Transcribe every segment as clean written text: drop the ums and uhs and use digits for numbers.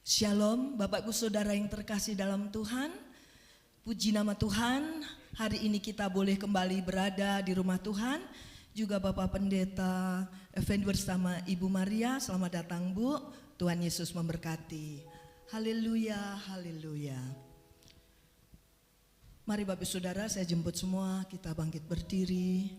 Shalom Bapak Ibu Saudara yang terkasih dalam Tuhan. Puji nama Tuhan, hari ini kita boleh kembali berada di rumah Tuhan. Juga Bapak Pendeta Effendi bersama Ibu Maria, selamat datang Bu. Tuhan Yesus memberkati. Haleluya, haleluya. Mari Bapak Saudara, saya jemput semua, kita bangkit berdiri.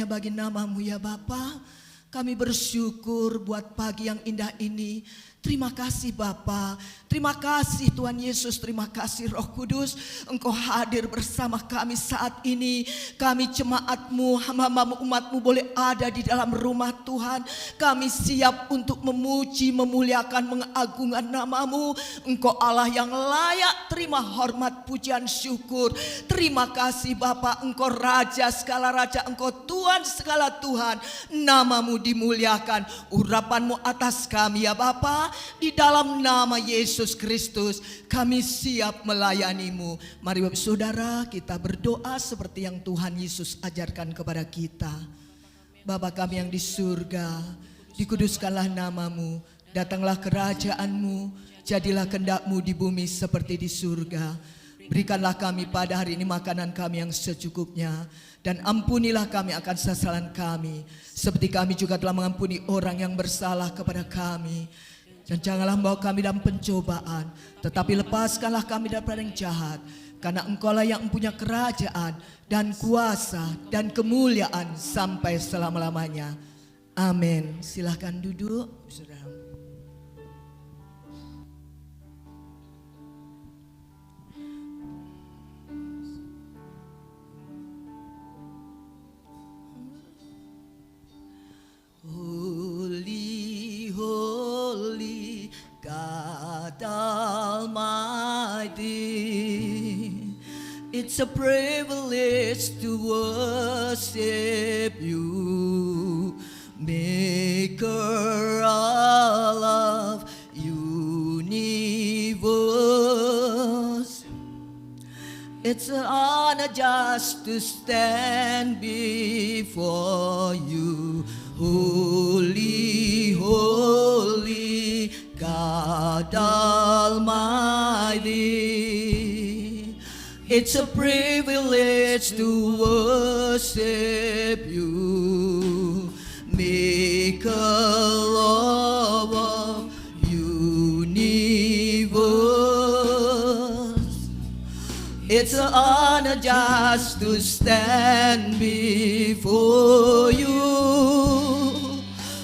Bagi nama-Mu ya Bapa, kami bersyukur buat pagi yang indah ini. Terima kasih Bapa, terima kasih Tuhan Yesus, terima kasih Roh Kudus. Engkau hadir bersama kami saat ini. Kami jemaat-Mu, hamba-Mu, umat-Mu boleh ada di dalam rumah Tuhan. Kami siap untuk memuji, memuliakan, mengagungkan nama-Mu. Engkau Allah yang layak terima hormat, pujian, syukur. Terima kasih Bapa, Engkau Raja segala Raja, Engkau Tuhan segala Tuhan. Nama-Mu dimuliakan, urapan-Mu atas kami ya Bapa. Di dalam nama Yesus Kristus kami siap melayani-Mu. Mari Bapak Saudara, kita berdoa seperti yang Tuhan Yesus ajarkan kepada kita. Bapa kami yang di surga, dikuduskanlah nama-Mu, datanglah kerajaan-Mu, jadilah kehendak-Mu di bumi seperti di surga. Berikanlah kami pada hari ini makanan kami yang secukupnya, dan ampunilah kami akan kesalahan kami, seperti kami juga telah mengampuni orang yang bersalah kepada kami. Dan janganlah membawa kami dalam pencobaan, tetapi lepaskanlah kami daripada yang jahat. Karena Engkaulah yang mempunyai kerajaan dan kuasa dan kemuliaan sampai selama-lamanya. Amin. Silahkan duduk, saudara. Holy, holy God Almighty, it's a privilege to worship You, Maker of universe. It's an honor just to stand before You. Holy, holy God Almighty, it's a privilege to worship You, Maker of universe. It's an honor just to stand before you.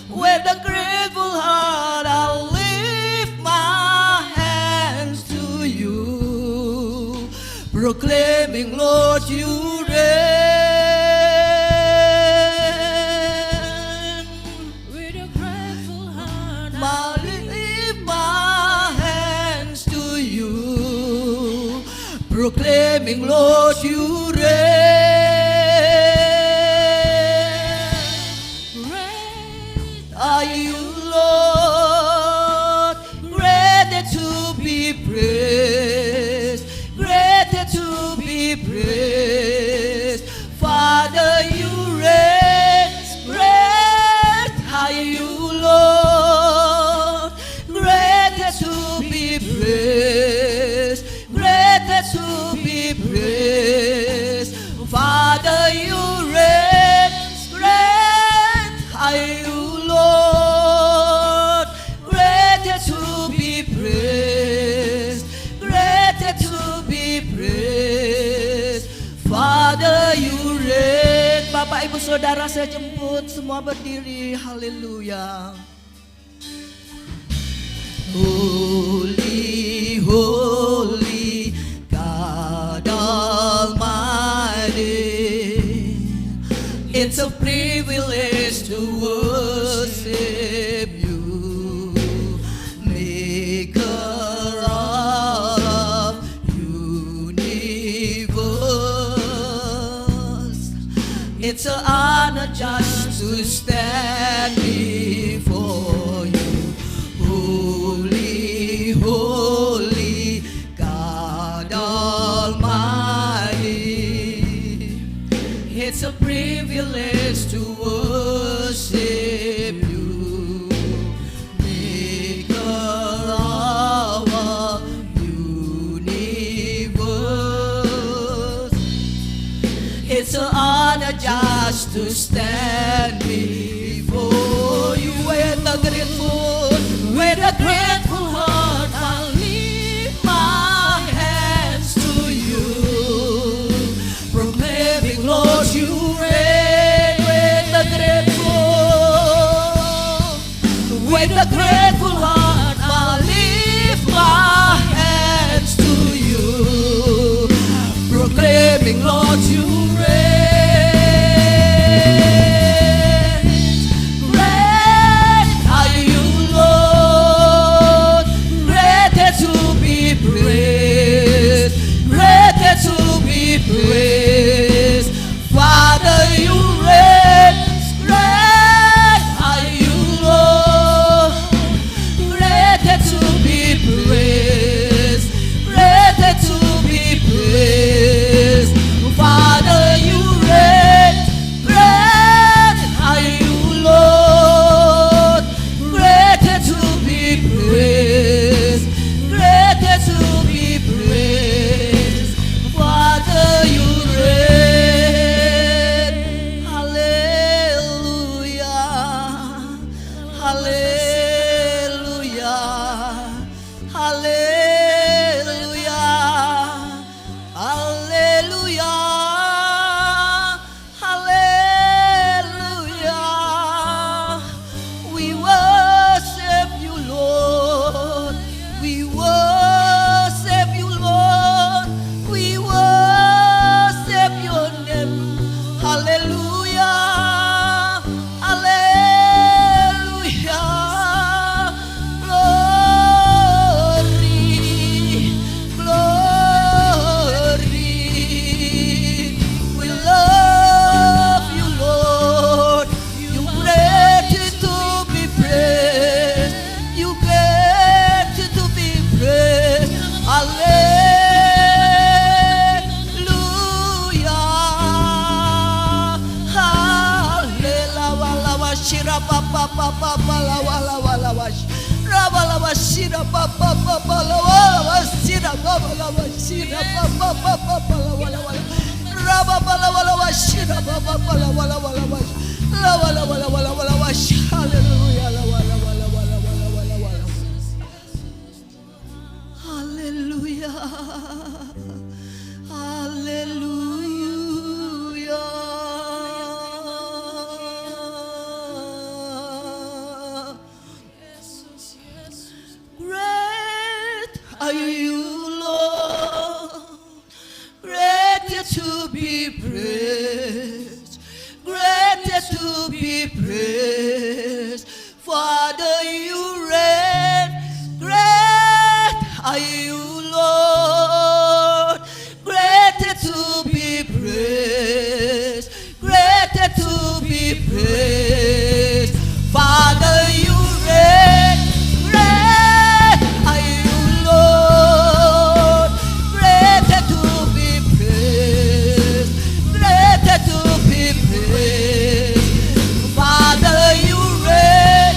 With a grateful heart, I'll lift my hands to you, proclaiming, Lord, you reign. With a grateful heart, I'll lift my hands to you, proclaiming, Lord, you reign. great Are you, Lord, greater to be praised, greater to be praised. Father, you reign. Great are you, Lord, greater to be praised, greater to be praised. Father, you reign. Great are you, Lord, greater to be praised, greater to be praised. Father, you reign. Bapak, Ibu, Saudara, saya jemput semua berdiri. Haleluya. Holy, holy, God Almighty. It's a privilege to worship you, Maker of universe. It's an honor just to stand before you. Holy, holy, God Almighty. It's a privilege to worship you, Maker of our universe. It's an honor just to stand before you with a grateful heart. I'll lift my hands to you, proclaiming, Lord, you reign. With a grateful heart, I'll lift my hands to you, proclaiming, Lord, you reign. Great are you, Lord, greater to be praised, greater to be praised. Father, you reign. Great are you, Lord, greater to be praised, greater to be praised. Father, you reign. Great are you, Lord, greater to be praised, greater to be praised. Father, you reign. Hallelujah, hallelujah, hallelujah, hallelujah, hallelujah. We worship you, Lord. We worship you, Lord. We worship your name. Hallelujah, hallelujah. Glory, glory. We love you, Lord. You great to be praised. You great to be praised. Hallelujah. Hallelujah. Shira papa papa la wala wala wash. Rabala washira papa papa la wala washira papa la washira papa papa la wala wala. Rabala wala washira papa la wala wala wash. La wala wala wala wala wash. Hallelujah. La wala wala wala wala wala wala. Hallelujah. Jesus, Jesus. Great are you, Lord, greater to be praised, greater to be praised. Father, you reign. Great are you, Lord, greater to be praised, greater to be praised. Father, you reign. Great are you, Lord, greater to be praised, greater to be praised. Father, you reign.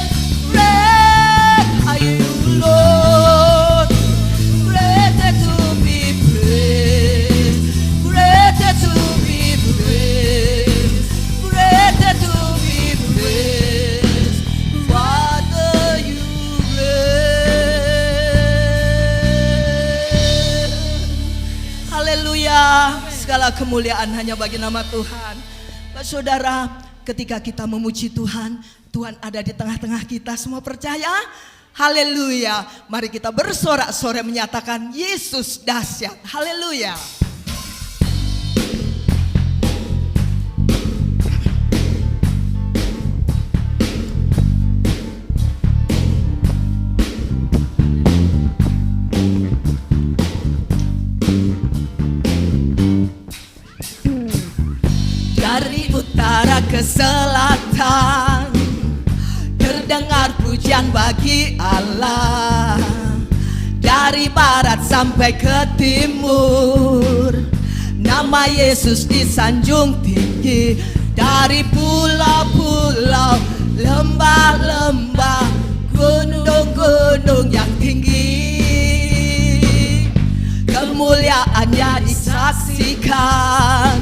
Great are you, Lord, greater to be praised, greater to be praised, greater to be praised. Father, you reign. Haleluya. Segala kemuliaan hanya bagi nama Tuhan. Pak Saudara, ketika kita memuji Tuhan, Tuhan ada di tengah-tengah kita. Semua percaya? Haleluya. Mari kita bersorak-sorai menyatakan Yesus dahsyat. Haleluya. Dari utara ke selatan terdengar pujian bagi Allah. Dari barat sampai ke timur nama Yesus disanjung tinggi. Dari pulau-pulau, lembah-lembah, gunung-gunung yang tinggi, kemuliaannya disaksikan,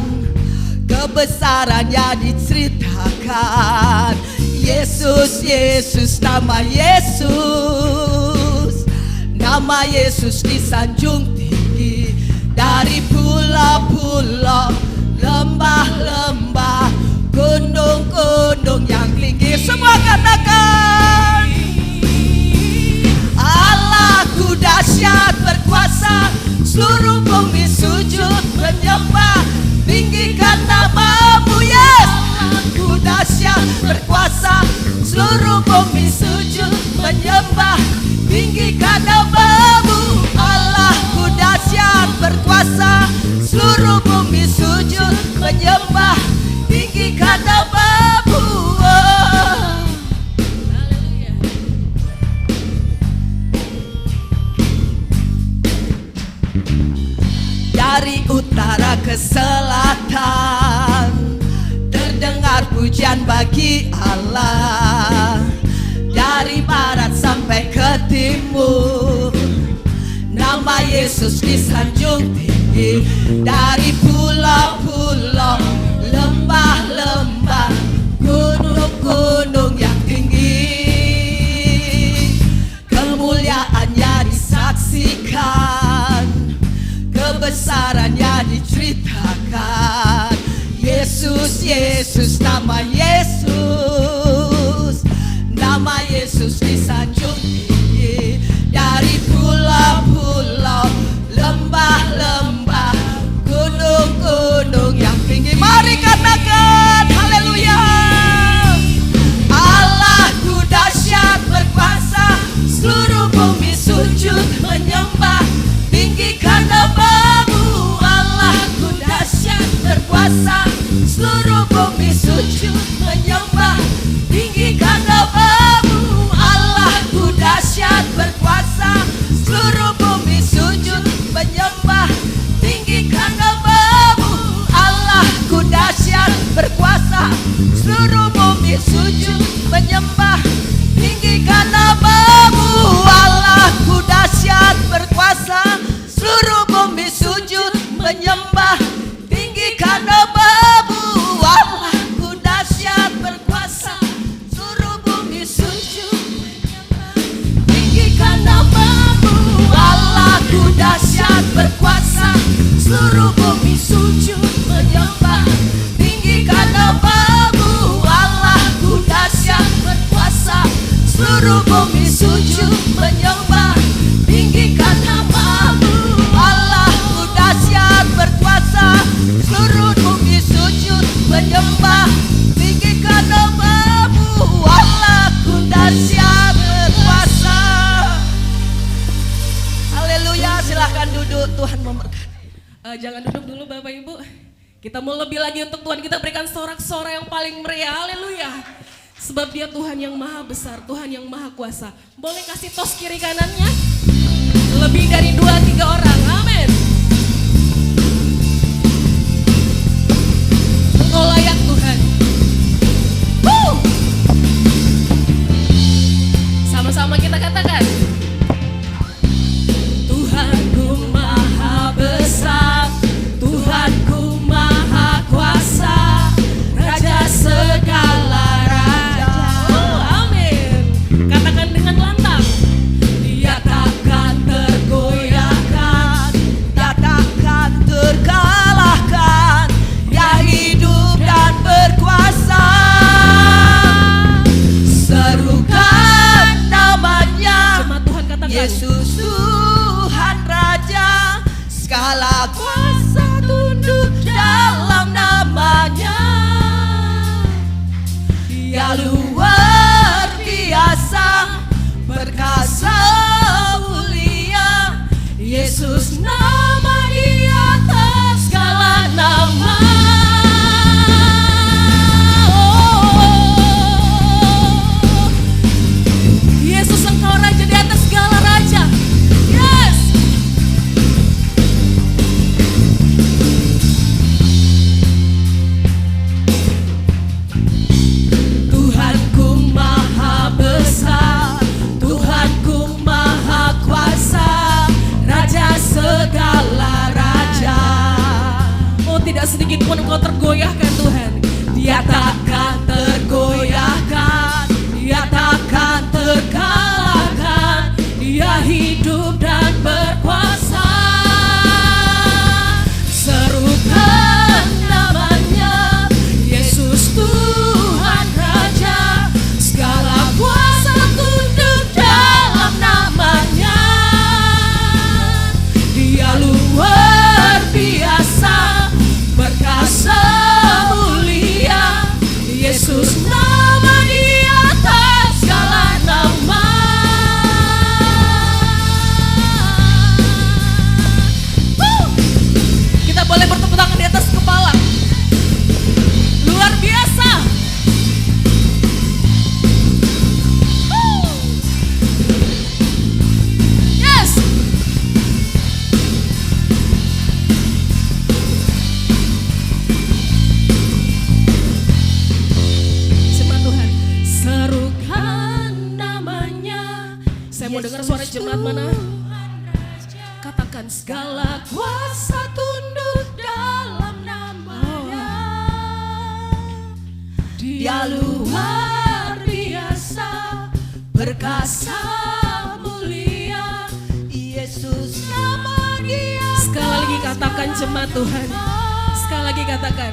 kebesarannya diceritakan. Yesus, Yesus, nama Yesus, nama Yesus disanjung tinggi. Dari pulau-pulau, lembah-lembah, gunung-gunung yang tinggi, semua katakan Allahku dahsyat berkuasa, seluruh bumi sujud menyembah, tinggikan namamu, yes. Allahku dahsyat berkuasa, seluruh bumi sujud menyembah, tinggikan namamu. Allahku dahsyat berkuasa, seluruh bumi sujud menyembah, tinggikan namamu. Haleluya. Dari utara ke selatan terdengar pujian bagi Allah. Dari barat sampai ke timur nama Yesus disanjung tinggi. Dari pulau-pulau, lembah-lembah, gunung-gunung yang tinggi, kemuliaannya disaksikan, kebesarannya diceritakan. Yesus, Yesus, nama Yesus, nama Yesus disanjung tinggi. Dari pulau-pulau, lembah-lembah, gunung-gunung yang tinggi, mari katakan haleluya. Allahku dahsyat berkuasa, seluruh bumi sujud menyembah, tinggikan namamu. Allahku dahsyat berkuasa, seluruh bumi sujud menyembah, tinggikan namamu. Allahku dahsyat berkuasa, seluruh bumi sujud menyembah, tinggikan namamu. Allahku dahsyat berkuasa, seluruh bumi sujud menyembah, tinggikan namamu. Allahku dahsyat berkuasa, seluruh bumi sujud menyembah, tinggikan namamu. Allahku dahsyat berkuasa, seluruh bumi sujud menyembah, tinggikan namamu. Allahku dahsyat berkuasa, seluruh bumi sujud sujud menyembah, tinggikan nama-Mu. Allah-Ku dahsyat berkuasa, seluruh bumi sujud menyembah, tinggikan nama-Mu. Allah-Ku dahsyat berkuasa. Haleluya, silahkan duduk, Tuhan memberkati. Jangan duduk dulu Bapak Ibu. Kita mau lebih lagi untuk Tuhan, kita berikan sorak-sorai yang paling meriah. Haleluya. Sebab Dia Tuhan yang maha besar, Tuhan yang maha kuasa. Boleh kasih tos kiri kanannya? Lebih dari 2-3 orang. Amin. Engkau layak Tuhan. Sama-sama kita katakan. Tuhanku maha besar, Tuhanku maha kuasa, Raja segala raja. Amin. Katakan dengan lantang. Dia takkan tergoyahkan, Dia takkan terkalahkan, Dia hidup dan berkuasa. Serukan namanya, Jemaat Tuhan katakan. Yesus Tuhan Raja, segala kuasa tunduk dalam namanya. Dia luar biasa, perkasa mulia, Yesus nama di atas segala nama. Yesus Engkau Raja di atas segala raja. Yes. Tuhanku maha besar, Tuhanku maha kuasa, Raja segala raja. Oh, tidak sedikit pun Engkau tergoyahkan Tuhan. Dia takkan tergoyahkan, Dia takkan terkalahkan, Dia hidup dan berkuasa. Serukan namanya, Yesus Tuhan Raja, segala kuasa tunduk dalam namanya. Dia luar biasa, perkasa mulia, Yesus nama di atas segala nama. Kita boleh bertepuk tangan di atas kepala. Luar biasa. Yes. Jemaat Tuhan, Serukan namanya, saya mau dengar suara jemaat mana? Katakan segala kuasa tunduk dalam namanya. Dia luar biasa, perkasa mulia, Yesus nama Dia. sekali lagi katakan jemaat Tuhan. Sekali lagi katakan.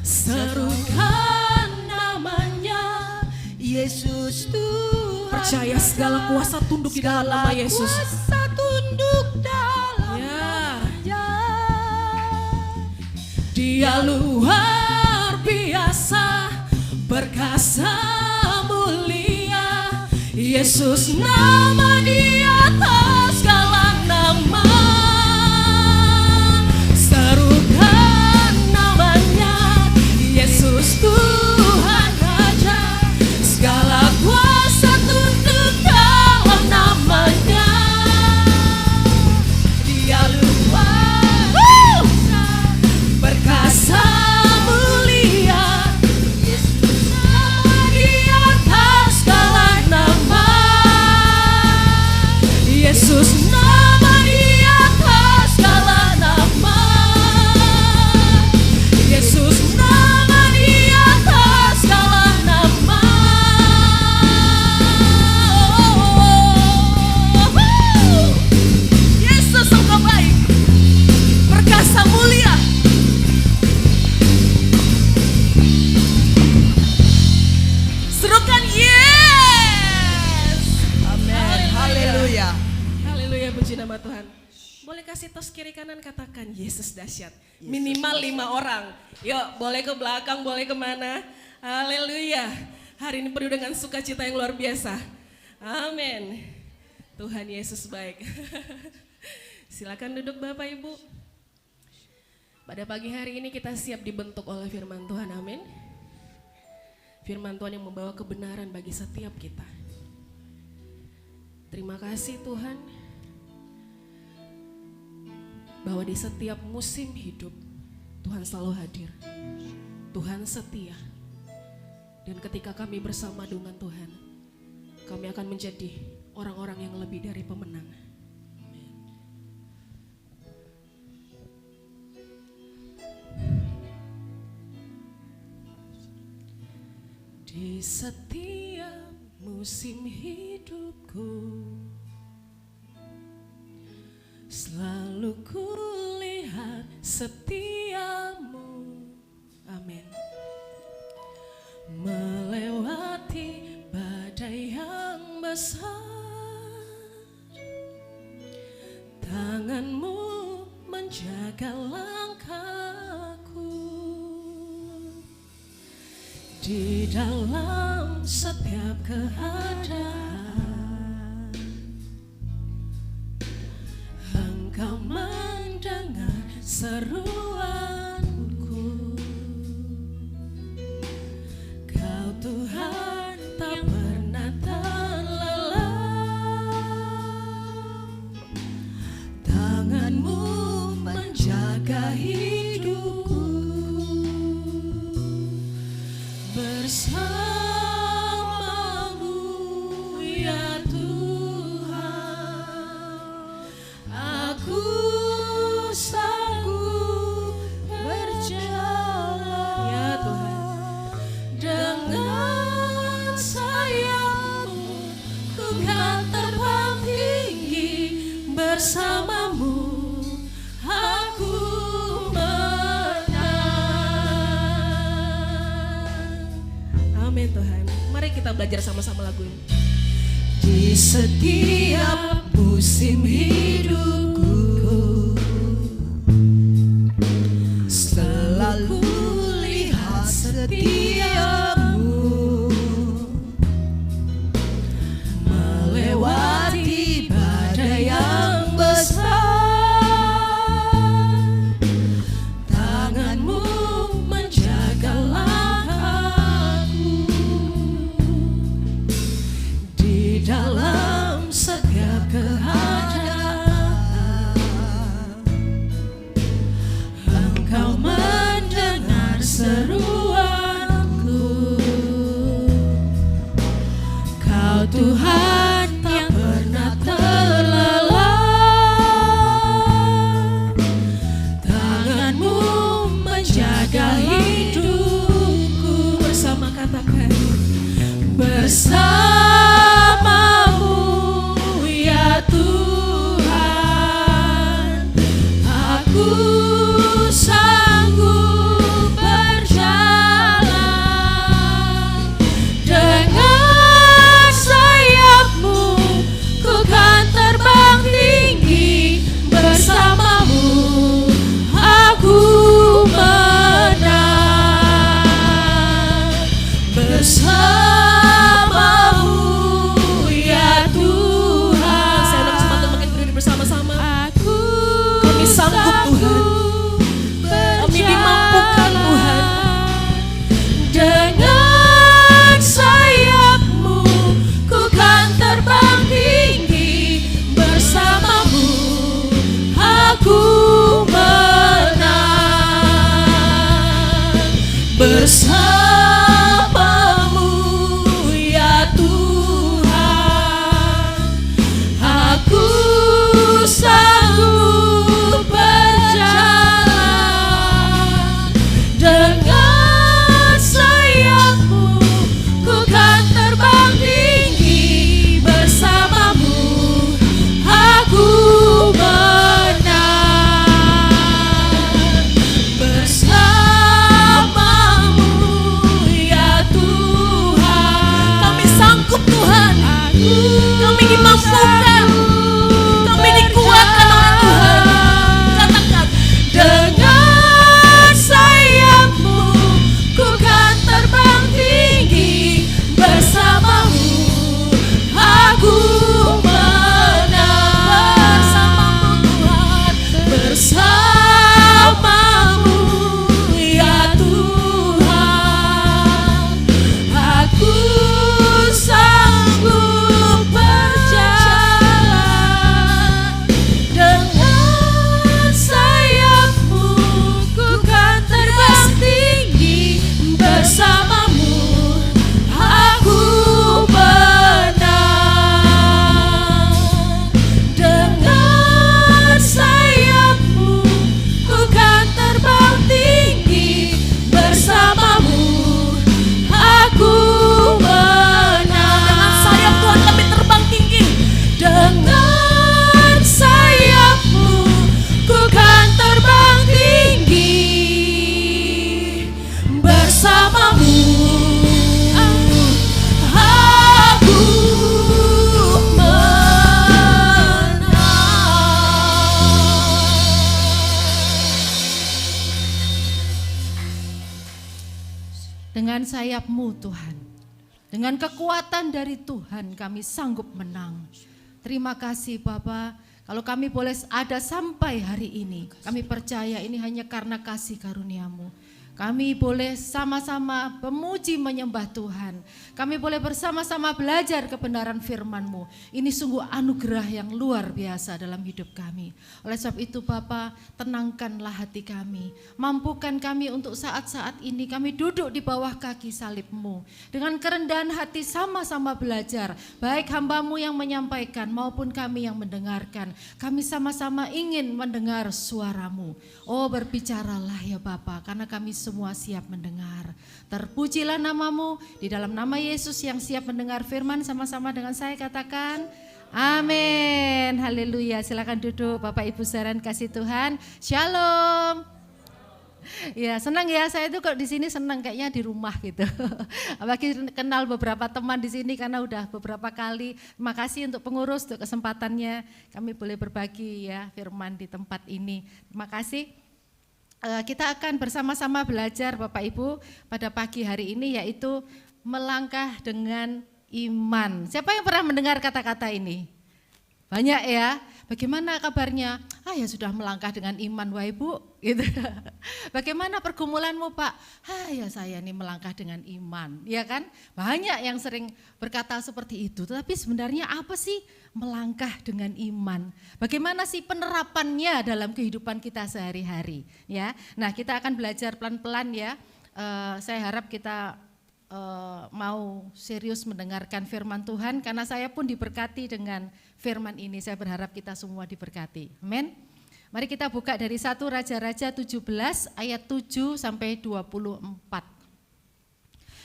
Serukan namanya, Yesus Tuhan. Percaya segala kuasa tunduk di dalam nama Yesus. Kuasa tunduk dalam Ya. namanya. Dia luar biasa, perkasa mulia, Yesus nama di atas segala nama. Serukan namanya, Yesus Tuhan Raja, segala kuasa tunduk dalam namanya. Dia luar biasa, perkasa mulia, Yesus nama di atas segala nama. puji nama Tuhan. Boleh kasih tos kiri kanan, katakan Yesus dahsyat. Minimal 5 orang. Yuk, boleh ke belakang, boleh kemana. Haleluya. Hari ini penuh dengan sukacita yang luar biasa. Amin. Tuhan Yesus baik. Silakan duduk Bapak Ibu. Pada pagi hari ini kita siap dibentuk oleh firman Tuhan, amin. Firman Tuhan yang membawa kebenaran bagi setiap kita. Terima kasih Tuhan, bahwa di setiap musim hidup Tuhan selalu hadir. Tuhan setia. Dan ketika kami bersama dengan Tuhan, kami akan menjadi orang-orang yang lebih dari pemenang. Di setiap musim hidupku, selalu kulihat setiamu, amin. Melewati badai yang besar, tanganmu menjaga langkahku. Di dalam setiap keadaan, Engkau mendengar seruanku. Kau Tuhan tak pernah terlelah, tanganmu menjaga hidupku. Bersamamu ya Tuhan, aku sanggup berjalan ya Tuhan. Dengan sayapmu ku kan terbang tinggi, bersamamu aku amin Tuhan. Mari kita belajar sama-sama lagu ini. Di setiap musim hidupku, selalu lihat setiamu. Melewati badai yang besar, tanganmu menjaga dalam setiap keadaan. Engkau mendengar seruanku. Kau Tuhan tak pernah terlelah, tanganmu menjaga hidupku. Bersama katakan, bersama Tuhan, aku sanggup berjalan. Dengan sayapmu ku kan terbang tinggi, bersamamu aku menang. Bersamamu ya Tuhan, saya nak semakin makin berdiri bersama-sama. Kami sanggup Tuhan, kami dimampukan Tuhan. Dengan sayapmu ku kan terbang tinggi, bersamamu aku menang. Bersamamu ya Tuhan, aku sanggup berjalan. Dengan sayap-Mu Tuhan, dengan kekuatan dari Tuhan kami sanggup menang. Terima kasih Bapa, kalau kami boleh ada sampai hari ini, kami percaya ini hanya karena kasih karunia-Mu. Kami boleh sama-sama memuji menyembah Tuhan. Kami boleh bersama-sama belajar kebenaran firman-Mu. Ini sungguh anugerah yang luar biasa dalam hidup kami. Oleh sebab itu Bapa, tenangkanlah hati kami. Mampukan kami untuk saat-saat ini kami duduk di bawah kaki salib-Mu. Dengan kerendahan hati sama-sama belajar. Baik hamba-Mu yang menyampaikan maupun kami yang mendengarkan. Kami sama-sama ingin mendengar suara-Mu. Oh, berbicaralah ya Bapa, karena kami semua siap mendengar. Terpujilah nama-Mu, di dalam nama Yesus yang siap mendengar firman, sama-sama dengan saya katakan amin. Haleluya. Silakan duduk Bapak Ibu saudara kasih Tuhan. Shalom. Ya, senang ya, saya tuh kok di sini senang kayaknya di rumah gitu. Apalagi kenal beberapa teman di sini karena udah beberapa kali. Terima kasih untuk pengurus untuk kesempatannya kami boleh berbagi ya firman di tempat ini. Terima kasih. Kita akan bersama-sama belajar Bapak Ibu pada pagi hari ini, yaitu melangkah dengan iman. Siapa yang pernah mendengar kata-kata ini? Banyak ya. Bagaimana kabarnya? Ya sudah melangkah dengan iman wah Ibu. Gitu. Bagaimana pergumulanmu Pak? Ya saya ini melangkah dengan iman. Ya kan? Banyak yang sering berkata seperti itu. Tetapi sebenarnya apa sih melangkah dengan iman? Bagaimana sih penerapannya dalam kehidupan kita sehari-hari? Ya. Nah kita akan belajar pelan-pelan ya. Saya harap kita mau serius mendengarkan firman Tuhan, karena saya pun diberkati dengan firman ini. Saya berharap kita semua diberkati. Amin. Mari kita buka dari 1 Raja-Raja 17 ayat 7 sampai 24.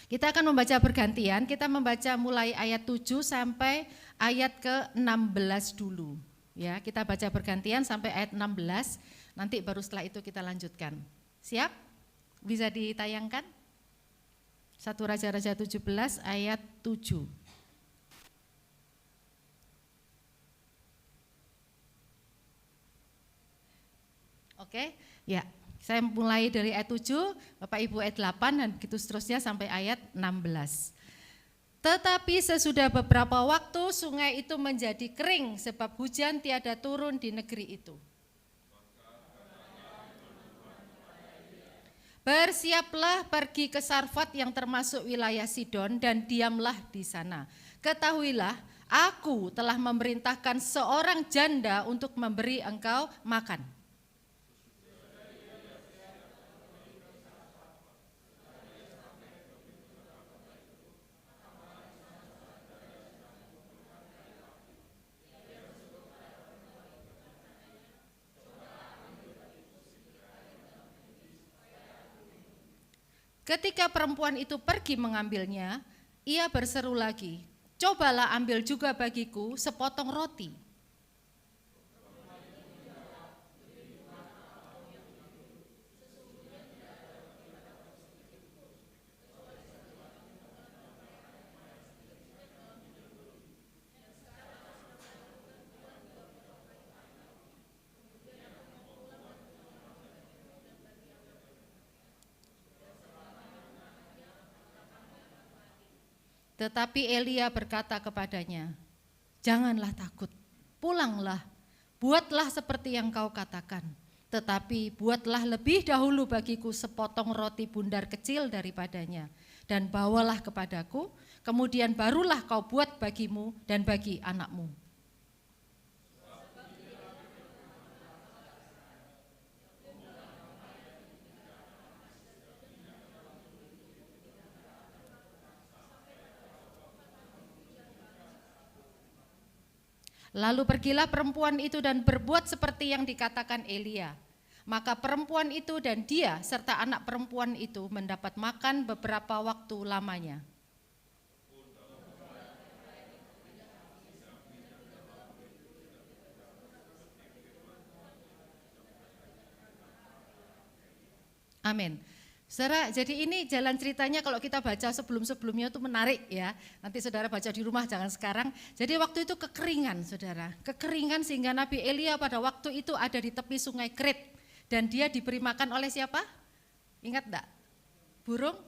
Kita akan membaca bergantian, kita membaca mulai ayat 7 sampai ayat ke-16 dulu. Ya, kita baca bergantian sampai ayat 16, nanti baru setelah itu kita lanjutkan. Siap? Bisa ditayangkan? 1 Raja-Raja 17 ayat 7. Oke, ya. Saya mulai dari ayat 7, Bapak Ibu ayat 8 dan begitu seterusnya sampai ayat 16. Tetapi sesudah beberapa waktu sungai itu menjadi kering sebab hujan tiada turun di negeri itu. Bersiaplah pergi ke Sarfat yang termasuk wilayah Sidon dan diamlah di sana. Ketahuilah, aku telah memerintahkan seorang janda untuk memberi engkau makan. Ketika perempuan itu pergi mengambilnya, ia berseru lagi, cobalah ambil juga bagiku sepotong roti. Tetapi Elia berkata kepadanya, janganlah takut, pulanglah, buatlah seperti yang kau katakan. Tetapi buatlah lebih dahulu bagiku sepotong roti bundar kecil daripadanya, dan bawalah kepadaku, kemudian barulah kau buat bagimu dan bagi anakmu. Lalu pergilah perempuan itu dan berbuat seperti yang dikatakan Elia. Maka perempuan itu dan dia serta anak perempuan itu mendapat makan beberapa waktu lamanya. Amin. Saudara, jadi ini jalan ceritanya kalau kita baca sebelum-sebelumnya itu menarik ya. Nanti saudara baca di rumah, jangan sekarang. Jadi waktu itu kekeringan saudara. Kekeringan sehingga Nabi Elia pada waktu itu ada di tepi sungai Krit. Dan dia diberi makan oleh siapa? Ingat enggak? Burung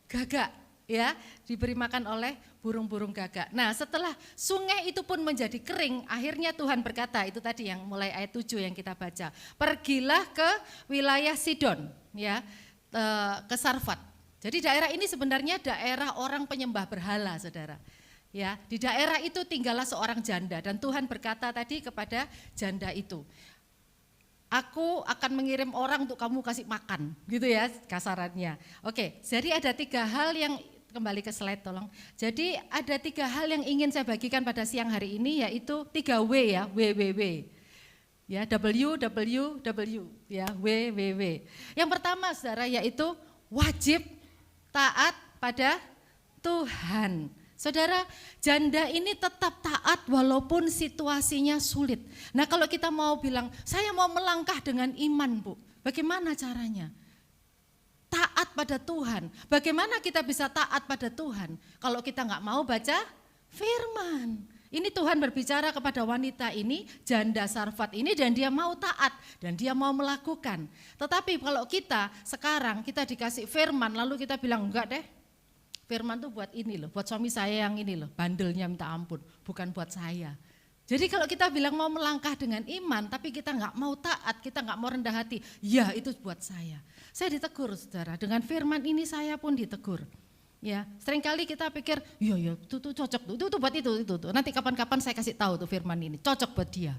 gagak, ya, diberi makan oleh burung-burung gagak. Nah, setelah sungai itu pun menjadi kering, akhirnya Tuhan berkata, itu tadi yang mulai ayat 7 yang kita baca. Pergilah ke wilayah Sidon, ya, ke Sarfat. Jadi daerah ini sebenarnya daerah orang penyembah berhala, saudara. Ya, di daerah itu tinggallah seorang janda dan Tuhan berkata tadi kepada janda itu, aku akan mengirim orang untuk kamu kasih makan, gitu ya kasarannya. Oke, jadi ada 3 hal yang, kembali ke slide tolong. Jadi ada 3 hal yang ingin saya bagikan pada siang hari ini, yaitu 3 W ya, WWW. Ya, WWW, ya, WWW. Yang pertama saudara yaitu wajib taat pada Tuhan. Saudara, janda ini tetap taat walaupun situasinya sulit. Nah, kalau kita mau bilang, saya mau melangkah dengan iman, Bu. Bagaimana caranya? Taat pada Tuhan. Bagaimana kita bisa taat pada Tuhan kalau kita nggak mau baca firman? Ini Tuhan berbicara kepada wanita ini, janda Sarfat ini, dan dia mau taat dan dia mau melakukan. Tetapi kalau kita sekarang kita dikasih firman lalu kita bilang enggak deh. Firman tuh buat ini loh, buat suami saya yang ini loh, bandelnya minta ampun, bukan buat saya. Jadi kalau kita bilang mau melangkah dengan iman, tapi kita nggak mau taat, kita nggak mau rendah hati, ya itu buat saya. Saya ditegur saudara, dengan firman ini saya pun ditegur. Ya, seringkali kita pikir, iya itu cocok tuh, itu buat itu. Nanti kapan-kapan saya kasih tahu tuh firman ini, cocok buat dia.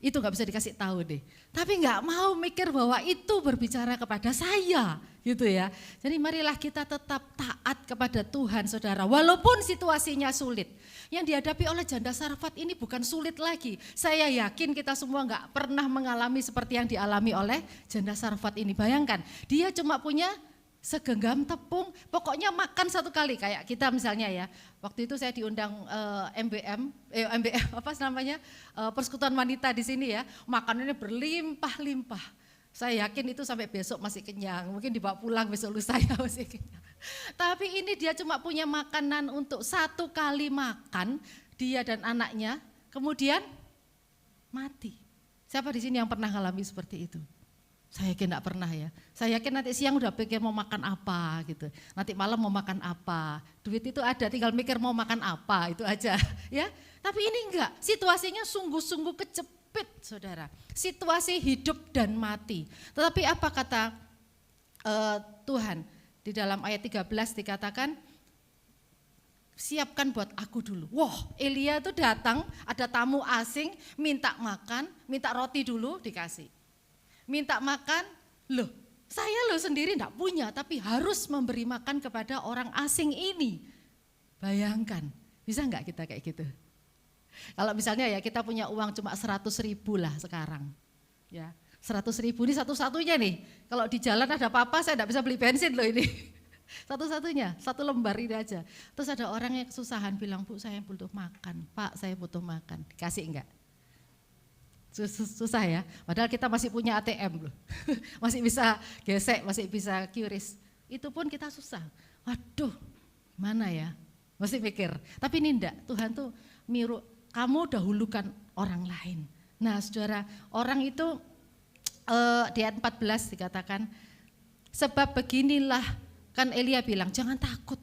Itu nggak bisa dikasih tahu deh. Tapi nggak mau mikir bahwa itu berbicara kepada saya, gitu ya. Jadi marilah kita tetap taat kepada Tuhan, saudara. Walaupun situasinya sulit. Yang dihadapi oleh janda Sarfat ini bukan sulit lagi. Saya yakin kita semua nggak pernah mengalami seperti yang dialami oleh janda Sarfat ini. Bayangkan, dia cuma punya segenggam tepung, pokoknya makan 1 kali kayak kita misalnya ya. Waktu itu saya diundang MBM apa namanya, persekutuan wanita di sini ya, makanannya berlimpah-limpah. Saya yakin itu sampai besok masih kenyang, mungkin dibawa pulang besok lusa ya masih kenyang. Tapi ini dia cuma punya makanan untuk 1 kali makan, dia dan anaknya, kemudian mati. Siapa di sini yang pernah mengalami seperti itu? Saya yakin enggak pernah ya. Saya yakin nanti siang udah pikir mau makan apa gitu. Nanti malam mau makan apa. Duit itu ada, tinggal mikir mau makan apa, itu aja ya. Tapi ini enggak, situasinya sungguh-sungguh kejepit saudara. Situasi hidup dan mati. Tetapi apa kata Tuhan? Di dalam ayat 13 dikatakan, siapkan buat aku dulu. Wah, Elia itu datang, ada tamu asing, minta makan, minta roti dulu dikasih. Minta makan, loh saya loh sendiri enggak punya tapi harus memberi makan kepada orang asing ini. Bayangkan, bisa enggak kita kayak gitu? Kalau misalnya ya kita punya uang cuma 100.000 lah sekarang. Ya, 100.000 ini satu-satunya nih. Kalau di jalan ada apa-apa saya enggak bisa beli bensin loh ini. Satu-satunya, 1 lembar ini aja. Terus ada orang yang kesusahan bilang, Bu saya butuh makan, Pak saya butuh makan, dikasih enggak? Susah ya, padahal kita masih punya ATM loh, masih bisa gesek, masih bisa QRIS, itu pun kita susah. Waduh, mana ya, masih mikir. Tapi ini enggak, Tuhan tuh miru, kamu dahulukan orang lain. Nah saudara, orang itu di ayat 14 dikatakan, sebab beginilah, kan Elia bilang jangan takut,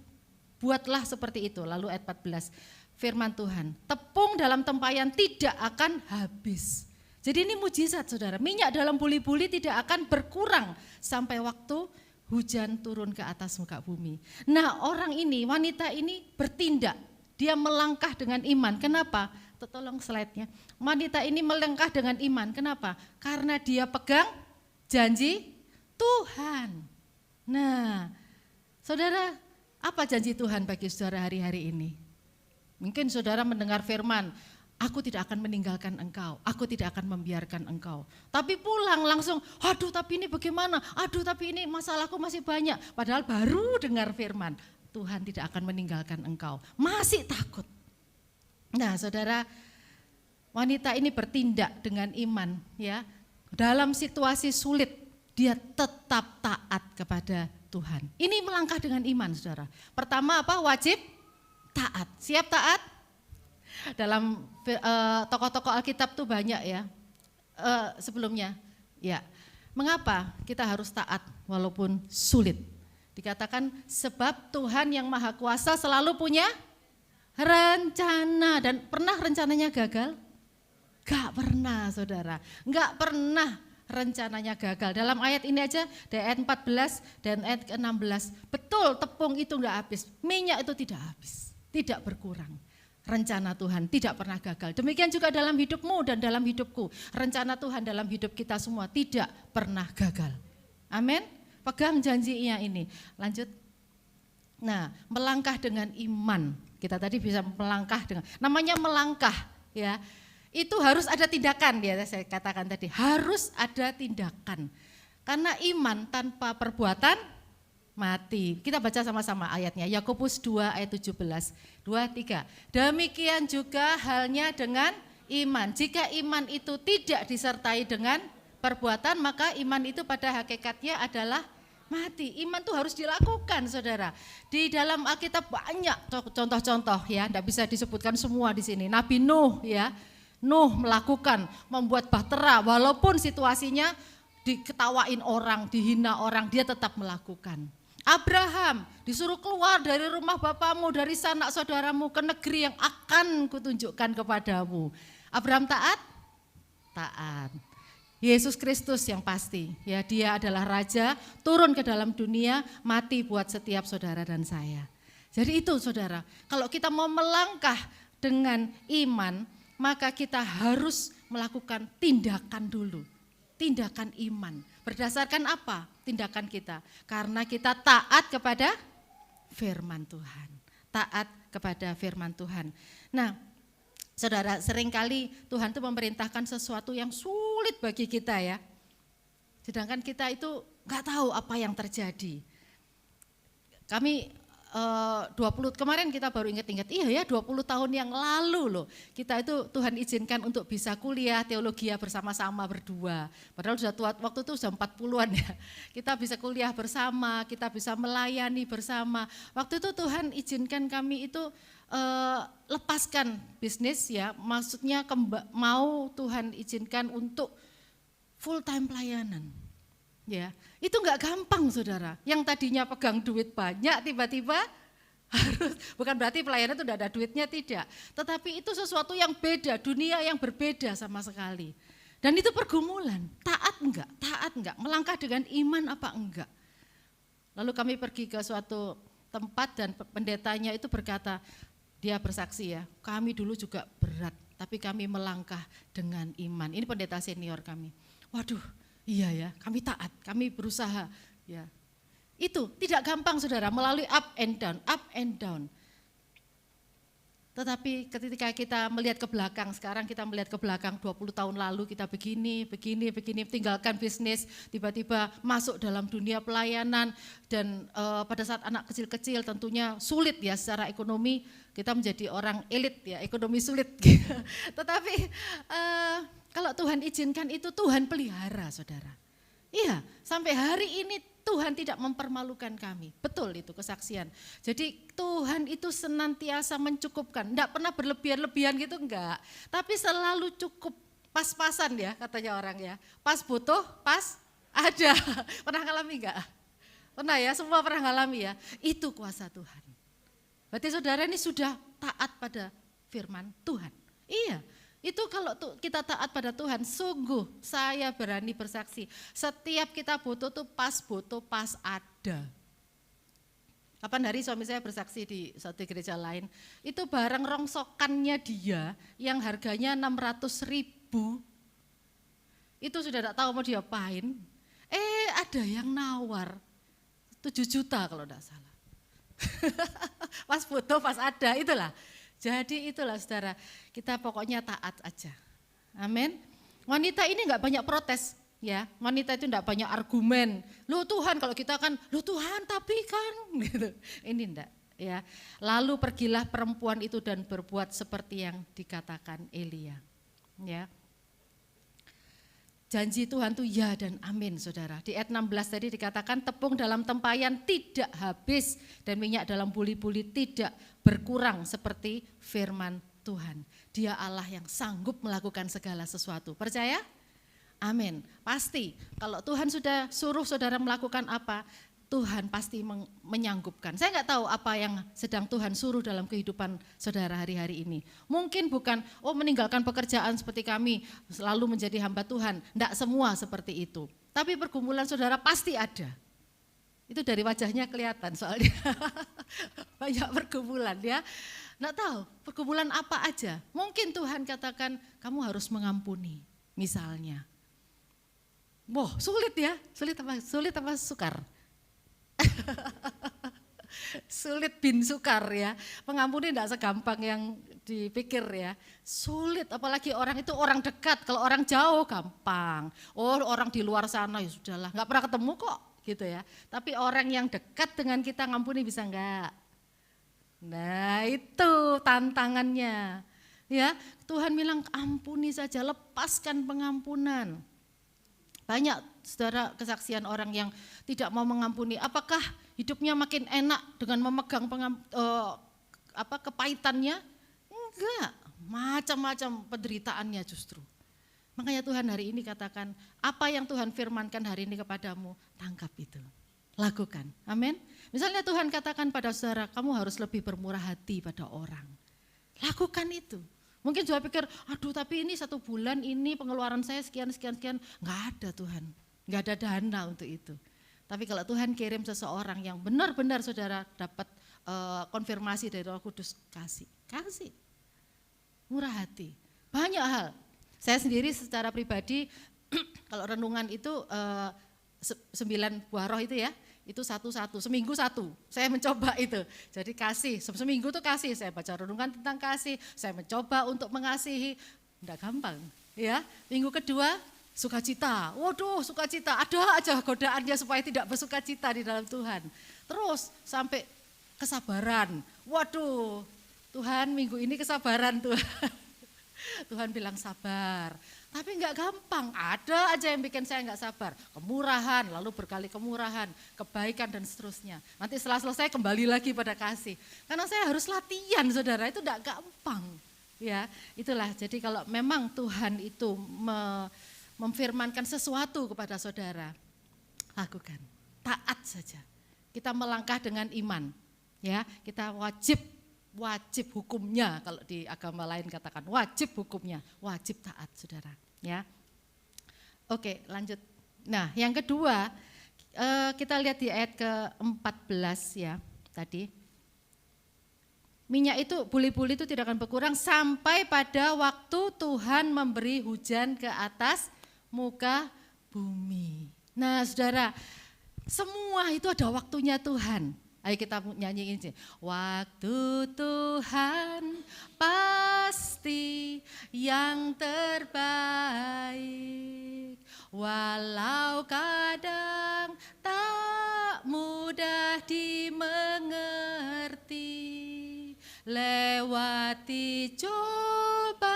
buatlah seperti itu. Lalu ayat 14, firman Tuhan, tepung dalam tempayan tidak akan habis. Jadi ini mujizat saudara, minyak dalam buli-buli tidak akan berkurang sampai waktu hujan turun ke atas muka bumi. Nah orang ini, wanita ini bertindak, dia melangkah dengan iman. Kenapa? Tolong slide-nya. Wanita ini melangkah dengan iman, kenapa? Karena dia pegang janji Tuhan. Nah saudara, apa janji Tuhan bagi saudara hari-hari ini? Mungkin saudara mendengar firman, aku tidak akan meninggalkan engkau, aku tidak akan membiarkan engkau. Tapi pulang langsung, aduh tapi ini bagaimana, aduh tapi ini masalahku masih banyak. Padahal baru dengar firman, Tuhan tidak akan meninggalkan engkau, masih takut. Nah saudara, wanita ini bertindak dengan iman ya. Dalam situasi sulit, dia tetap taat kepada Tuhan. Ini melangkah dengan iman saudara. Pertama apa? Wajib taat, siap taat. Dalam tokoh-tokoh Alkitab tuh banyak ya sebelumnya. Ya, mengapa kita harus taat walaupun sulit? Dikatakan sebab Tuhan yang Maha Kuasa selalu punya rencana. Dan pernah rencananya gagal? Gak pernah saudara, gak pernah rencananya gagal. Dalam ayat ini aja, dari ayat 14 dan ayat ke-16, betul tepung itu gak habis, minyak itu tidak habis, tidak berkurang. Rencana Tuhan tidak pernah gagal. Demikian juga dalam hidupmu dan dalam hidupku. Rencana Tuhan dalam hidup kita semua tidak pernah gagal. Amin. Pegang janjinya ini. Lanjut. Nah, melangkah dengan iman. Kita tadi bisa melangkah dengan, namanya melangkah ya. Itu harus ada tindakan ya, saya katakan tadi. Harus ada tindakan. Karena iman tanpa perbuatan mati. Kita baca sama-sama ayatnya. Yakobus 2 ayat 17. 2, 3. Demikian juga halnya dengan iman. Jika iman itu tidak disertai dengan perbuatan, maka iman itu pada hakikatnya adalah mati. Iman itu harus dilakukan saudara. Di dalam Alkitab banyak contoh-contoh ya, tidak bisa disebutkan semua di sini. Nabi Nuh ya, Nuh melakukan, membuat bahtera walaupun situasinya diketawain orang, dihina orang, dia tetap melakukan. Abraham disuruh keluar dari rumah bapamu, dari sanak saudaramu ke negeri yang akan kutunjukkan kepadamu. Abraham taat? Taat. Yesus Kristus yang pasti, ya dia adalah Raja, turun ke dalam dunia, mati buat setiap saudara dan saya. Jadi itu saudara, kalau kita mau melangkah dengan iman, maka kita harus melakukan tindakan dulu, tindakan iman. Berdasarkan apa tindakan kita? Karena kita taat kepada firman Tuhan, taat kepada firman Tuhan. Nah, saudara, seringkali Tuhan itu memerintahkan sesuatu yang sulit bagi kita ya. Sedangkan kita itu nggak tahu apa yang terjadi. Kami 20 kemarin kita baru ingat-ingat, iya ya 20 tahun yang lalu loh. Kita itu Tuhan izinkan untuk bisa kuliah teologi bersama-sama berdua. Padahal sudah tua, waktu itu sudah 40-an ya. Kita bisa kuliah bersama, kita bisa melayani bersama. Waktu itu Tuhan izinkan kami itu lepaskan bisnis ya, maksudnya mau Tuhan izinkan untuk full time pelayanan. Ya, itu enggak gampang saudara. Yang tadinya pegang duit banyak tiba-tiba harus, bukan berarti pelayanan itu tidak ada duitnya, tidak. Tetapi itu sesuatu yang beda, dunia yang berbeda sama sekali. Dan itu pergumulan, taat enggak, melangkah dengan iman apa enggak. Lalu kami pergi ke suatu tempat dan pendetanya itu berkata, dia bersaksi ya, kami dulu juga berat, tapi kami melangkah dengan iman. Ini pendeta senior kami. Waduh, iya ya, kami taat, kami berusaha. Ya, itu tidak gampang saudara, melalui up and down. Tetapi ketika kita melihat ke belakang, sekarang kita melihat ke belakang 20 tahun lalu kita begini, tinggalkan bisnis, tiba-tiba masuk dalam dunia pelayanan dan pada saat anak kecil-kecil tentunya sulit ya secara ekonomi, kita menjadi orang elit ya, ekonomi sulit. Tetapi kalau Tuhan izinkan itu Tuhan pelihara saudara. Iya, sampai hari ini Tuhan tidak mempermalukan kami. Betul itu kesaksian. Jadi Tuhan itu senantiasa mencukupkan. Enggak pernah berlebihan-lebihan gitu enggak. Tapi selalu cukup pas-pasan ya katanya orang ya. Pas butuh, pas ada. Pernah ngalami enggak? Pernah ya, semua pernah ngalami ya. Itu kuasa Tuhan. Berarti saudara ini sudah taat pada firman Tuhan. Iya. Itu kalau kita taat pada Tuhan, sungguh saya berani bersaksi, setiap kita butuh tuh pas ada. Kapan hari suami saya bersaksi di suatu gereja lain, itu barang rongsokannya dia yang harganya 600.000, itu sudah tidak tahu mau diapain, ada yang nawar 7 juta kalau tidak salah. Pas butuh, pas ada, itulah. Jadi itulah saudara, kita pokoknya taat aja. Amin. Wanita ini enggak banyak protes ya, wanita itu enggak banyak argumen. Loh Tuhan, kalau kita kan, loh Tuhan tapi kan gitu. Ini enggak ya. Lalu pergilah perempuan itu dan berbuat seperti yang dikatakan Elia. Ya. Janji Tuhan itu ya dan amin saudara. Di ayat 16 tadi dikatakan tepung dalam tempayan tidak habis dan minyak dalam buli-buli tidak berkurang seperti firman Tuhan. Dia Allah yang sanggup melakukan segala sesuatu. Percaya? Amin. Pasti kalau Tuhan sudah suruh saudara melakukan apa, Tuhan pasti menyanggupkan. Saya nggak tahu apa yang sedang Tuhan suruh dalam kehidupan saudara hari-hari ini. Mungkin bukan, meninggalkan pekerjaan seperti kami, selalu menjadi hamba Tuhan. Enggak semua seperti itu. Tapi pergumulan saudara pasti ada. Itu dari wajahnya kelihatan soalnya. Banyak pergumulan ya. Enggak tahu pergumulan apa aja. Mungkin Tuhan katakan, kamu harus mengampuni misalnya. Wah, sulit ya. Sulit apa sukar? Sulit bin sukar ya. Mengampuni tidak segampang yang dipikir ya. Sulit, apalagi orang itu orang dekat. Kalau orang jauh gampang. Orang di luar sana ya sudahlah, nggak pernah ketemu kok gitu ya. Tapi orang yang dekat dengan kita ngampuni bisa enggak? Nah itu tantangannya. Ya, Tuhan bilang ampuni saja, lepaskan pengampunan. Banyak saudara kesaksian orang yang tidak mau mengampuni. Apakah hidupnya makin enak dengan memegang kepahitannya? Enggak, macam-macam penderitaannya justru. Makanya Tuhan hari ini katakan, apa yang Tuhan firmankan hari ini kepadamu, tangkap itu, lakukan. Amin. Misalnya Tuhan katakan pada saudara, kamu harus lebih bermurah hati pada orang. Lakukan itu. Mungkin juga pikir, aduh tapi ini 1 bulan ini pengeluaran saya sekian. Enggak ada Tuhan, enggak ada dana untuk itu. Tapi kalau Tuhan kirim seseorang yang benar-benar saudara dapat konfirmasi dari Roh Kudus, kasih. Murah hati, banyak hal. Saya sendiri secara pribadi, kalau renungan itu 9 buah roh itu ya, itu satu-satu, seminggu 1, saya mencoba itu. Jadi kasih, seminggu tuh kasih, saya baca renungan tentang kasih, saya mencoba untuk mengasihi, enggak gampang ya. Minggu kedua, sukacita, waduh sukacita, ada aja godaannya supaya tidak bersukacita di dalam Tuhan. Terus sampai kesabaran, waduh Tuhan minggu ini kesabaran Tuhan. Tuhan bilang sabar, tapi enggak gampang, ada aja yang bikin saya enggak sabar. Kemurahan, lalu berkali kemurahan, kebaikan dan seterusnya. Nanti setelah selesai kembali lagi pada kasih. Karena saya harus latihan saudara, itu enggak gampang. Ya, itulah jadi kalau memang Tuhan itu memfirmankan sesuatu kepada saudara, lakukan, taat saja. Kita melangkah dengan iman, ya kita wajib hukumnya, kalau di agama lain katakan wajib hukumnya, wajib taat saudara. Ya, oke lanjut. Nah yang kedua kita lihat di ayat ke-14 ya tadi. Minyak itu, buli-buli itu tidak akan berkurang sampai pada waktu Tuhan memberi hujan ke atas muka bumi. Nah saudara, semua itu ada waktunya Tuhan. Ayo kita nyanyi ini. Waktu Tuhan pasti yang terbaik. Walau kadang tak mudah dimengerti. Lewati cobaan,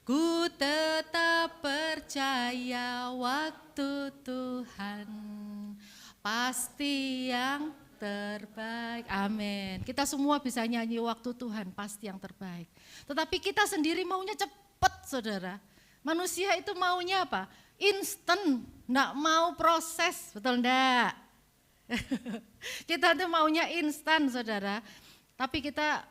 ku tetap percaya waktu Tuhan pasti yang terbaik. Amin. Kita semua bisa nyanyi waktu Tuhan pasti yang terbaik. Tetapi kita sendiri maunya cepat saudara. Manusia itu maunya apa? Instan, enggak mau proses, betul enggak? Kita tuh maunya instan saudara. Tapi kita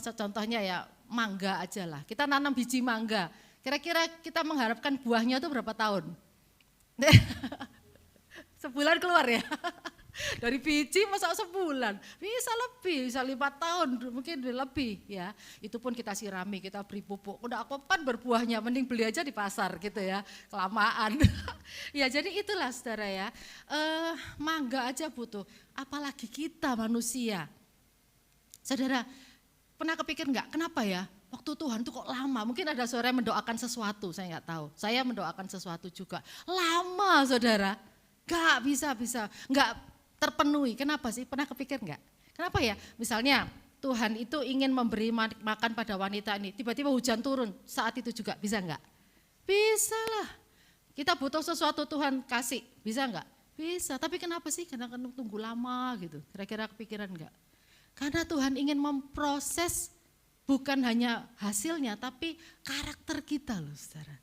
contohnya ya mangga aja lah. Kita nanam biji mangga. Kira-kira kita mengharapkan buahnya itu berapa tahun? Sebulan keluar ya. Dari biji masa sebulan, bisa lebih, bisa 5 tahun, mungkin lebih ya. Itu pun kita sirami, kita beri pupuk. Udah kapan berbuahnya, mending beli aja di pasar gitu ya, kelamaan. Ya jadi itulah saudara ya, mangga aja butuh, apalagi kita manusia. Saudara, pernah kepikir enggak, kenapa ya waktu Tuhan tuh kok lama? Mungkin ada saudara yang mendoakan sesuatu, saya enggak tahu. Saya mendoakan sesuatu juga, lama saudara, enggak bisa, enggak terpenuhi. Kenapa sih? Pernah kepikir enggak? Kenapa ya? Misalnya Tuhan itu ingin memberi makan pada wanita ini, tiba-tiba hujan turun saat itu juga, bisa enggak? Bisa lah. Kita butuh sesuatu Tuhan kasih, bisa enggak? Bisa, tapi kenapa sih kadang-kadang tunggu lama gitu? Kira-kira kepikiran enggak? Karena Tuhan ingin memproses bukan hanya hasilnya, tapi karakter kita loh saudara.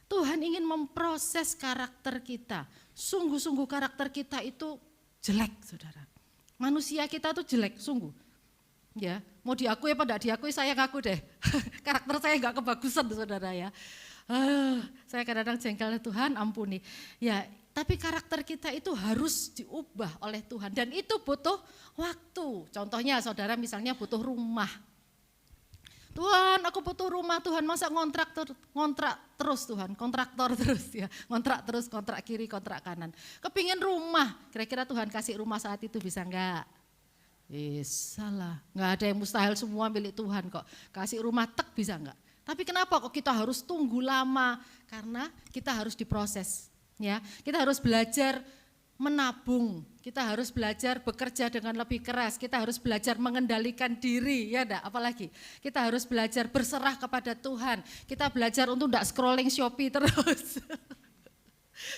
Tuhan ingin memproses karakter kita. Sungguh-sungguh karakter kita itu jelek, saudara. Manusia kita tuh jelek, sungguh. Ya, mau diakui apa enggak diakui, saya ngaku deh. Karakter saya enggak kebagusan, saudara ya. Saya kadang-kadang jengkel, Tuhan ampuni. Ya, tapi karakter kita itu harus diubah oleh Tuhan. Dan itu butuh waktu. Contohnya saudara misalnya butuh rumah. Tuhan, aku butuh rumah, Tuhan, masa ngontrak terus Tuhan, kontraktor terus ya, ngontrak terus, kontrak kiri, kontrak kanan. Kepingin rumah, kira-kira Tuhan kasih rumah saat itu bisa enggak? Salah, enggak ada yang mustahil, semua milik Tuhan kok. Kasih rumah tek bisa enggak? Tapi kenapa kok kita harus tunggu lama? Karena kita harus diproses, ya. Kita harus belajar menabung, kita harus belajar bekerja dengan lebih keras, kita harus belajar mengendalikan diri, ya enggak, apalagi kita harus belajar berserah kepada Tuhan, kita belajar untuk enggak scrolling Shopee terus,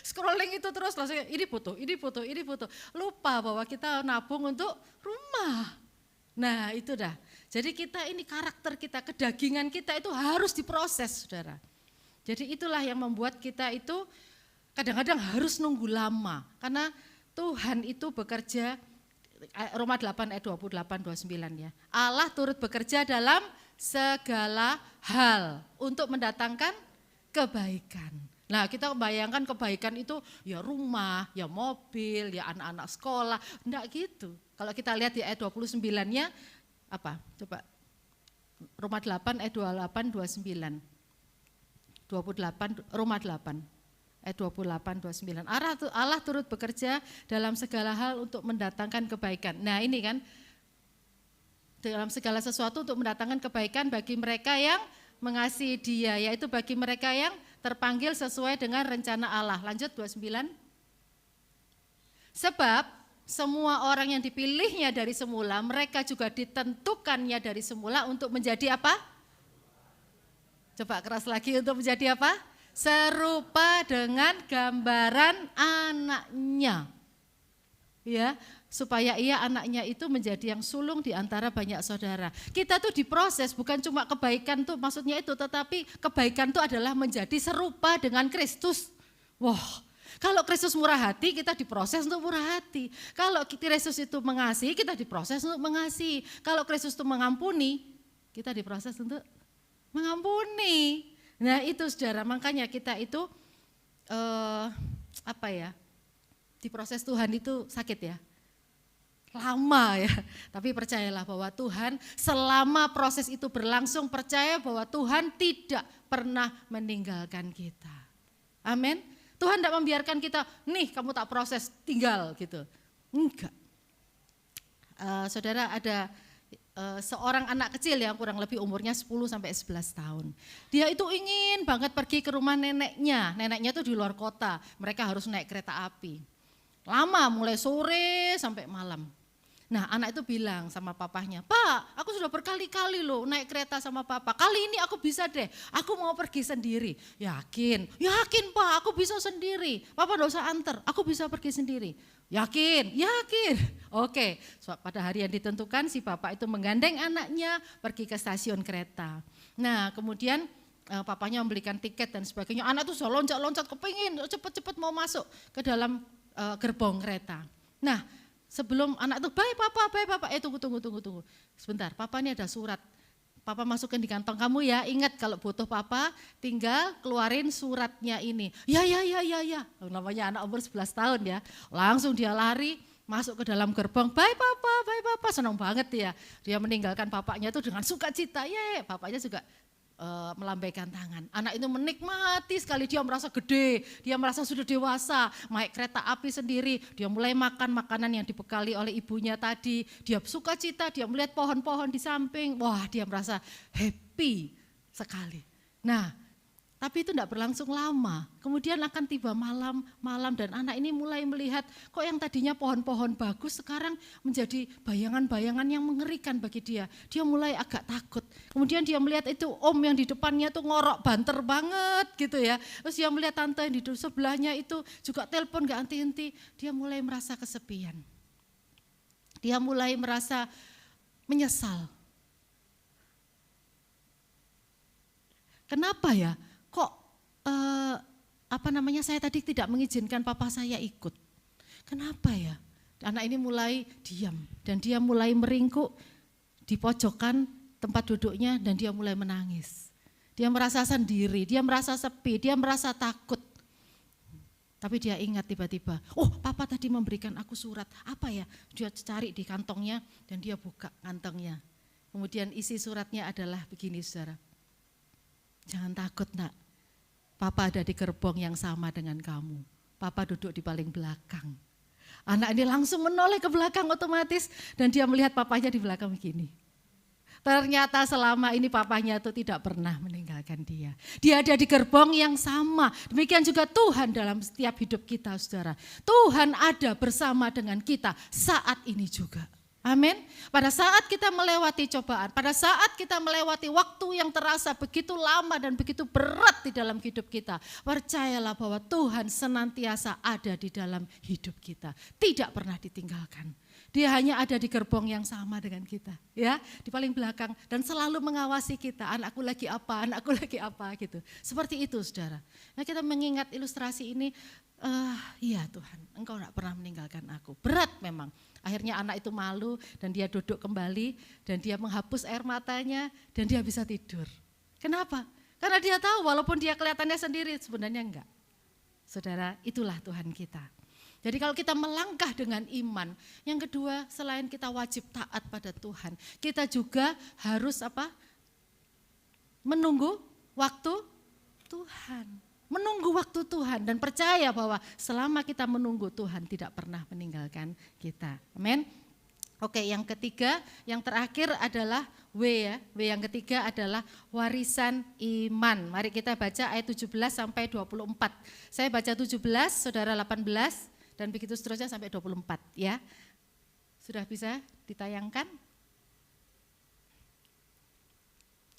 scrolling itu terus, langsung ini butuh, lupa bahwa kita nabung untuk rumah. Nah itu dah, jadi kita ini karakter kita, kedagingan kita itu harus diproses, saudara. Jadi itulah yang membuat kita itu kadang-kadang harus nunggu lama, karena Tuhan itu bekerja, Roma 8 ayat 28-29 ya. Allah turut bekerja dalam segala hal untuk mendatangkan kebaikan. Nah kita bayangkan kebaikan itu ya rumah, ya mobil, ya anak-anak sekolah, enggak gitu. Kalau kita lihat di ayat 29-nya, apa? Coba, Roma 8 ayat 28-29. 28, Roma 8. Ayat 28-29, Allah turut bekerja dalam segala hal untuk mendatangkan kebaikan. Nah ini kan, dalam segala sesuatu untuk mendatangkan kebaikan bagi mereka yang mengasihi Dia, yaitu bagi mereka yang terpanggil sesuai dengan rencana Allah. Lanjut 29. Sebab semua orang yang dipilihnya dari semula, mereka juga ditentukannya dari semula untuk menjadi apa? Coba keras lagi, untuk menjadi apa? Serupa dengan gambaran anaknya, ya, supaya ia anaknya itu menjadi yang sulung di antara banyak saudara. Kita tuh diproses, bukan cuma kebaikan tuh maksudnya itu, tetapi kebaikan itu adalah menjadi serupa dengan Kristus. Wah, kalau Kristus murah hati, kita diproses untuk murah hati. Kalau Kristus itu mengasihi, kita diproses untuk mengasihi. Kalau Kristus itu mengampuni, kita diproses untuk mengampuni. Nah itu saudara, makanya kita itu diproses Tuhan itu sakit ya, lama ya. Tapi percayalah bahwa Tuhan selama proses itu berlangsung, percaya bahwa Tuhan tidak pernah meninggalkan kita. Amin. Tuhan tidak membiarkan kita, nih kamu tak proses tinggal gitu. Enggak. Saudara, ada seorang anak kecil yang kurang lebih umurnya 10-11 tahun. Dia itu ingin banget pergi ke rumah neneknya. Neneknya itu di luar kota, mereka harus naik kereta api. Lama, mulai sore sampai malam. Nah anak itu bilang sama papahnya, Pak, aku sudah berkali-kali loh naik kereta sama papa, kali ini aku bisa deh, aku mau pergi sendiri. Yakin? Yakin Pak, aku bisa sendiri. Papa gak usah anter, aku bisa pergi sendiri. Yakin? Yakin. Oke, pada hari yang ditentukan si bapak itu menggandeng anaknya pergi ke stasiun kereta. Nah kemudian papanya membelikan tiket dan sebagainya, anak itu sudah loncat-loncat kepingin cepet-cepet mau masuk ke dalam gerbong kereta. Nah sebelum anak itu, baik papa, tunggu. Sebentar, papa ini ada surat. Papa masukin di kantong kamu ya, ingat kalau butuh papa tinggal keluarin suratnya ini. Ya. Namanya anak umur 11 tahun ya, langsung dia lari masuk ke dalam gerbong, baik papa, senang banget ya. Dia meninggalkan papanya itu dengan sukacita, papanya juga melambaikan tangan. Anak itu menikmati sekali, dia merasa gede, dia merasa sudah dewasa, naik kereta api sendiri, dia mulai makan makanan yang dibekali oleh ibunya tadi, dia sukacita, dia melihat pohon-pohon di samping, wah dia merasa happy sekali. Nah tapi itu tidak berlangsung lama, kemudian akan tiba malam dan anak ini mulai melihat kok yang tadinya pohon-pohon bagus sekarang menjadi bayangan-bayangan yang mengerikan bagi dia. Dia mulai agak takut, kemudian dia melihat itu om yang di depannya tuh ngorok banter banget gitu ya. Terus dia melihat tante yang di sebelahnya itu juga telepon gak henti-henti, dia mulai merasa kesepian. Dia mulai merasa menyesal. Kenapa ya? Kok saya tadi tidak mengizinkan papa saya ikut. Kenapa ya? Anak ini mulai diam dan dia mulai meringkuk di pojokan tempat duduknya dan dia mulai menangis. Dia merasa sendiri, dia merasa sepi, dia merasa takut. Tapi dia ingat tiba-tiba, oh papa tadi memberikan aku surat, apa ya? Dia cari di kantongnya dan dia buka kantongnya. Kemudian isi suratnya adalah begini saudara. Jangan takut nak, papa ada di gerbong yang sama dengan kamu. Papa duduk di paling belakang. Anak ini langsung menoleh ke belakang otomatis dan dia melihat papanya di belakang begini. Ternyata selama ini papanya itu tidak pernah meninggalkan dia. Dia ada di gerbong yang sama. Demikian juga Tuhan dalam setiap hidup kita saudara. Tuhan ada bersama dengan kita saat ini juga. Amin. Pada saat kita melewati cobaan, pada saat kita melewati waktu yang terasa begitu lama dan begitu berat di dalam hidup kita, percayalah bahwa Tuhan senantiasa ada di dalam hidup kita. Tidak pernah ditinggalkan. Dia hanya ada di gerbong yang sama dengan kita, ya, di paling belakang dan selalu mengawasi kita. Anakku lagi apa gitu. Seperti itu, saudara. Nah, kita mengingat ilustrasi ini, iya Tuhan, Engkau tidak pernah meninggalkan aku. Berat memang. Akhirnya anak itu malu dan dia duduk kembali dan dia menghapus air matanya dan dia bisa tidur. Kenapa? Karena dia tahu walaupun dia kelihatannya sendiri, sebenarnya enggak. Saudara, itulah Tuhan kita. Jadi kalau kita melangkah dengan iman, yang kedua selain kita wajib taat pada Tuhan, kita juga harus menunggu waktu Tuhan. Menunggu waktu Tuhan dan percaya bahwa selama kita menunggu Tuhan tidak pernah meninggalkan kita. Amin. Oke, yang ketiga, yang terakhir adalah W ya. W yang ketiga adalah warisan iman. Mari kita baca ayat 17 sampai 24. Saya baca 17, saudara 18. Dan begitu seterusnya sampai 24 ya. Sudah bisa ditayangkan?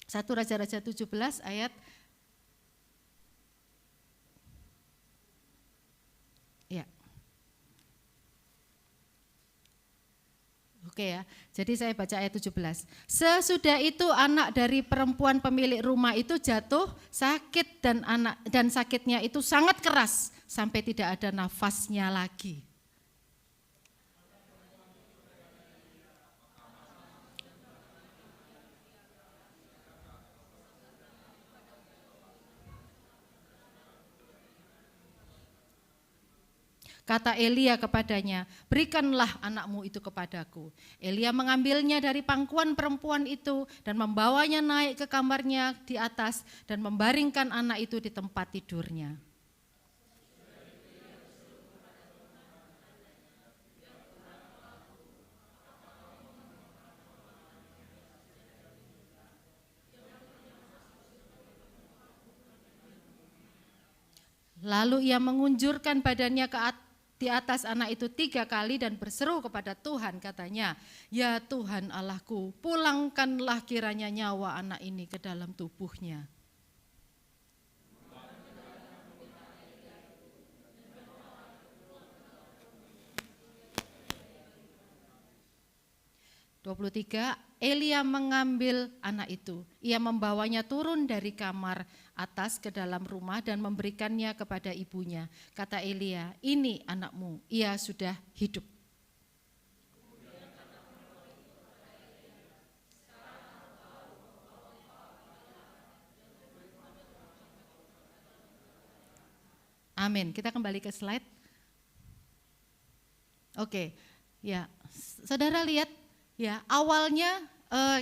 1 Raja-Raja 17 ayat ya. Oke ya, jadi saya baca ayat 17. Sesudah itu anak dari perempuan pemilik rumah itu jatuh sakit dan sakitnya itu sangat keras sampai tidak ada nafasnya lagi. Kata Elia kepadanya, berikanlah anakmu itu kepadaku. Elia mengambilnya dari pangkuan perempuan itu dan membawanya naik ke kamarnya di atas dan membaringkan anak itu di tempat tidurnya. Lalu ia mengunjurkan badannya di atas anak itu 3 kali dan berseru kepada Tuhan, katanya, ya Tuhan Allahku, pulangkanlah kiranya nyawa anak ini ke dalam tubuhnya. Elia mengambil anak itu, ia membawanya turun dari kamar atas ke dalam rumah dan memberikannya kepada ibunya. Kata Elia, ini anakmu, ia sudah hidup. Amin. Kita kembali ke slide. Oke, ya, saudara lihat. Ya, awalnya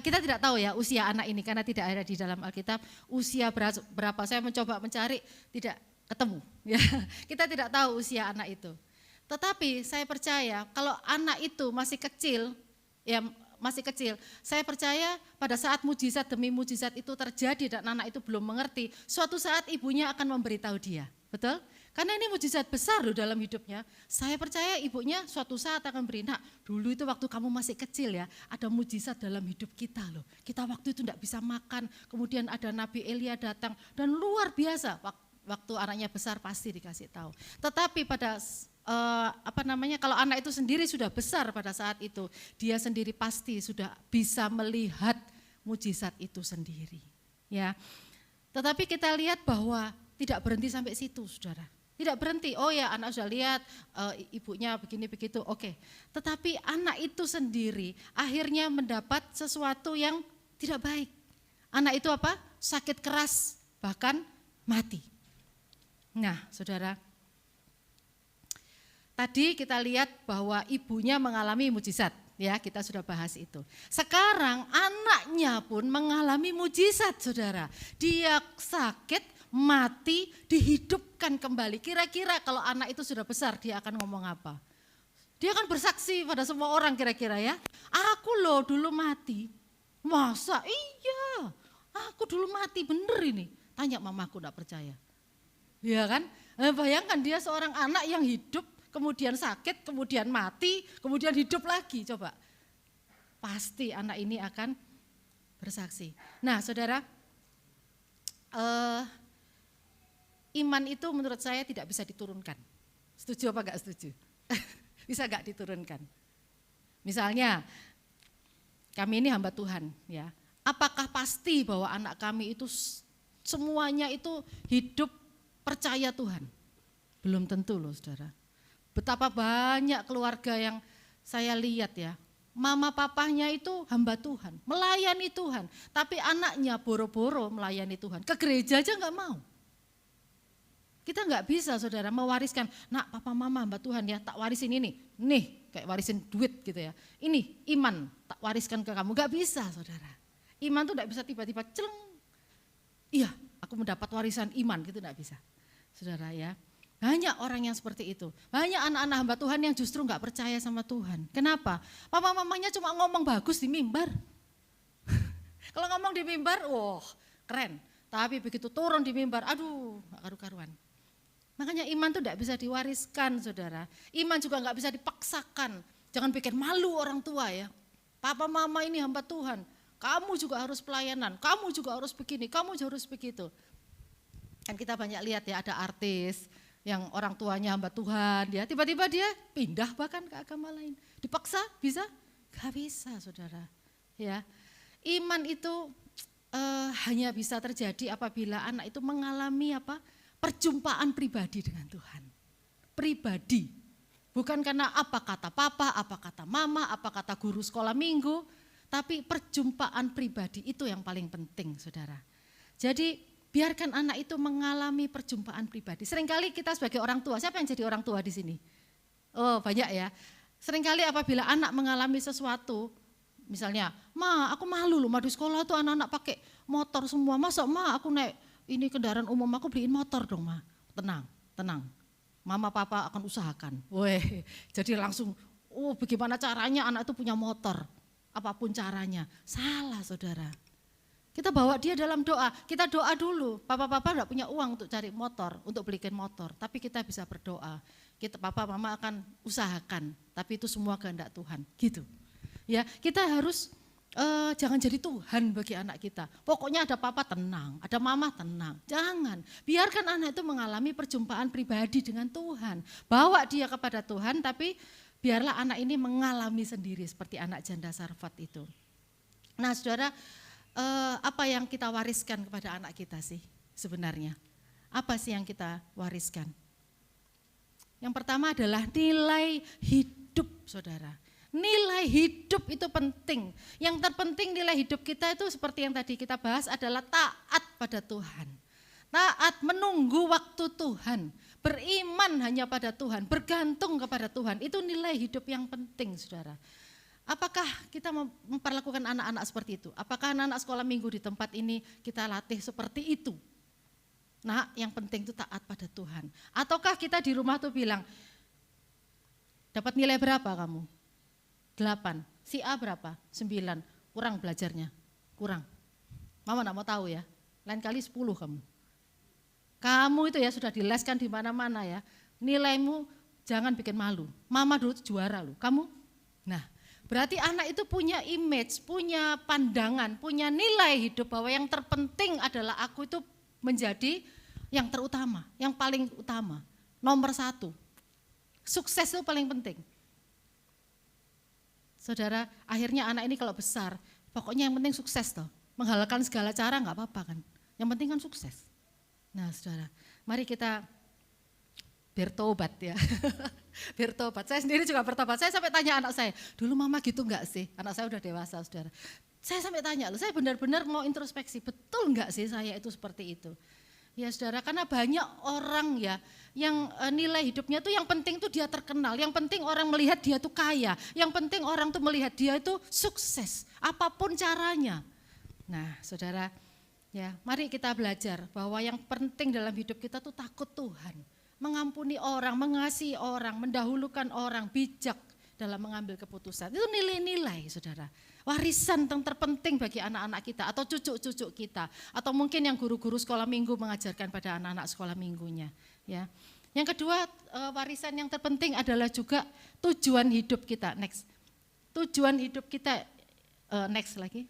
kita tidak tahu ya usia anak ini karena tidak ada di dalam Alkitab usia berapa. Saya mencoba mencari tidak ketemu. Ya, kita tidak tahu usia anak itu. Tetapi saya percaya kalau anak itu masih kecil, ya masih kecil, saya percaya pada saat mujizat demi mujizat itu terjadi dan anak itu belum mengerti, suatu saat ibunya akan memberitahu dia, betul? Karena ini mujizat besar loh dalam hidupnya. Saya percaya ibunya suatu saat akan beri, nak dulu itu waktu kamu masih kecil ya, ada mujizat dalam hidup kita loh. Kita waktu itu tidak bisa makan, kemudian ada Nabi Elia datang dan luar biasa. Waktu anaknya besar pasti dikasih tahu. Tetapi pada kalau anak itu sendiri sudah besar pada saat itu, dia sendiri pasti sudah bisa melihat mujizat itu sendiri. Ya, tetapi kita lihat bahwa tidak berhenti sampai situ, saudara. Tidak berhenti, oh ya anak sudah lihat ibunya begini begitu, oke. Tetapi anak itu sendiri akhirnya mendapat sesuatu yang tidak baik. Anak itu apa? Sakit keras, bahkan mati. Nah saudara, tadi kita lihat bahwa ibunya mengalami mujizat, ya kita sudah bahas itu. Sekarang anaknya pun mengalami mujizat saudara. Dia sakit, mati, dihidupkan kembali. Kira-kira kalau anak itu sudah besar dia akan ngomong apa? Dia akan bersaksi pada semua orang kira-kira ya. Aku loh dulu mati. Masa? Iya, aku dulu mati bener ini. Tanya mamaku enggak percaya. Iya kan? Bayangkan dia seorang anak yang hidup, kemudian sakit, kemudian mati, kemudian hidup lagi. Coba. Pasti anak ini akan bersaksi. Nah saudara, iman itu menurut saya tidak bisa diturunkan. Setuju apa enggak setuju? Bisa enggak diturunkan? Misalnya, kami ini hamba Tuhan ya. Apakah pasti bahwa anak kami itu semuanya itu hidup percaya Tuhan? Belum tentu loh saudara. Betapa banyak keluarga yang saya lihat ya, mama papanya itu hamba Tuhan, melayani Tuhan. Tapi anaknya boro-boro melayani Tuhan, ke gereja aja enggak mau. Kita enggak bisa saudara mewariskan, nak papa mama hamba Tuhan ya, tak warisin ini. Nih kayak warisin duit gitu ya. Ini iman tak wariskan ke kamu, enggak bisa saudara. Iman tuh enggak bisa tiba-tiba celeng. Iya aku mendapat warisan iman gitu, enggak bisa. Saudara ya, banyak orang yang seperti itu. Banyak anak-anak hamba Tuhan yang justru enggak percaya sama Tuhan. Kenapa? Papa mamanya cuma ngomong bagus di mimbar. Kalau ngomong di mimbar, wah keren. Tapi begitu turun di mimbar, aduh enggak karu-karuan. Makanya iman itu tidak bisa diwariskan saudara. Iman juga nggak bisa dipaksakan. Jangan bikin malu orang tua ya. Papa mama ini hamba Tuhan. Kamu juga harus pelayanan. Kamu juga harus begini. Kamu juga harus begitu. Kan kita banyak lihat ya ada artis yang orang tuanya hamba Tuhan. Ya tiba-tiba dia pindah bahkan ke agama lain. Dipaksa bisa? Gak bisa saudara. Ya iman itu hanya bisa terjadi apabila anak itu mengalami apa? Perjumpaan pribadi dengan Tuhan. Pribadi. Bukan karena apa kata papa, apa kata mama, apa kata guru sekolah minggu. Tapi perjumpaan pribadi itu yang paling penting saudara. Jadi biarkan anak itu mengalami perjumpaan pribadi. Seringkali kita sebagai orang tua, siapa yang jadi orang tua di sini? Oh banyak ya. Seringkali apabila anak mengalami sesuatu, misalnya, ma aku malu loh, ma di sekolah tuh anak-anak pakai motor semua. Masa ma aku naik ini kendaraan umum, aku beliin motor dong ma. Tenang, tenang. Mama papa akan usahakan. Weh, jadi langsung, oh bagaimana caranya anak itu punya motor. Apapun caranya. Salah saudara. Kita bawa dia dalam doa. Kita doa dulu. Papa enggak punya uang untuk cari motor, untuk belikan motor. Tapi kita bisa berdoa. Papa mama akan usahakan. Tapi itu semua kehendak Tuhan. Gitu. Ya, kita harus jangan jadi Tuhan bagi anak kita. Pokoknya ada papa tenang, ada mama tenang. Jangan, biarkan anak itu mengalami perjumpaan pribadi dengan Tuhan. Bawa dia kepada Tuhan, tapi biarlah anak ini mengalami sendiri seperti anak janda Sarfat itu. Nah saudara, apa yang kita wariskan kepada anak kita sih sebenarnya? Apa sih yang kita wariskan? Yang pertama adalah nilai hidup saudara. Nilai hidup itu penting. Yang terpenting nilai hidup kita itu seperti yang tadi kita bahas adalah taat pada Tuhan. Taat menunggu waktu Tuhan. Beriman hanya pada Tuhan, bergantung kepada Tuhan. Itu nilai hidup yang penting saudara. Apakah kita memperlakukan anak-anak seperti itu? Apakah anak-anak sekolah minggu di tempat ini kita latih seperti itu? Nah yang penting itu taat pada Tuhan. Ataukah kita di rumah tuh bilang, dapat nilai berapa kamu? 8, si A berapa? 9, kurang belajarnya, kurang. Mama enggak mau tahu ya, lain kali 10 kamu. Kamu itu ya sudah dileskan di mana-mana ya, nilaimu jangan bikin malu. Mama dulu juara loh, kamu? Nah berarti anak itu punya image, punya pandangan, punya nilai hidup bahwa yang terpenting adalah aku itu menjadi yang terutama, yang paling utama, nomor 1. Sukses itu paling penting. Saudara, akhirnya anak ini kalau besar, pokoknya yang penting sukses toh. Menghalalkan segala cara enggak apa-apa kan. Yang penting kan sukses. Nah saudara, mari kita bertobat ya. Bertobat. Saya sendiri juga bertobat. Saya sampai tanya anak saya, dulu mama gitu enggak sih? Anak saya udah dewasa, saudara. Saya sampai tanya, loh, saya benar-benar mau introspeksi, betul enggak sih saya itu seperti itu? Ya saudara, karena banyak orang ya yang nilai hidupnya tuh yang penting tuh dia terkenal, yang penting orang melihat dia tuh kaya, yang penting orang tuh melihat dia itu sukses, apapun caranya. Nah saudara, ya mari kita belajar bahwa yang penting dalam hidup kita tuh takut Tuhan. Mengampuni orang, mengasihi orang, mendahulukan orang, bijak dalam mengambil keputusan. Itu nilai-nilai saudara. Warisan yang terpenting bagi anak-anak kita atau cucu-cucu kita. Atau mungkin yang guru-guru sekolah minggu mengajarkan pada anak-anak sekolah minggunya. Ya. Yang kedua, warisan yang terpenting adalah juga tujuan hidup kita. Next. Tujuan hidup kita, next lagi.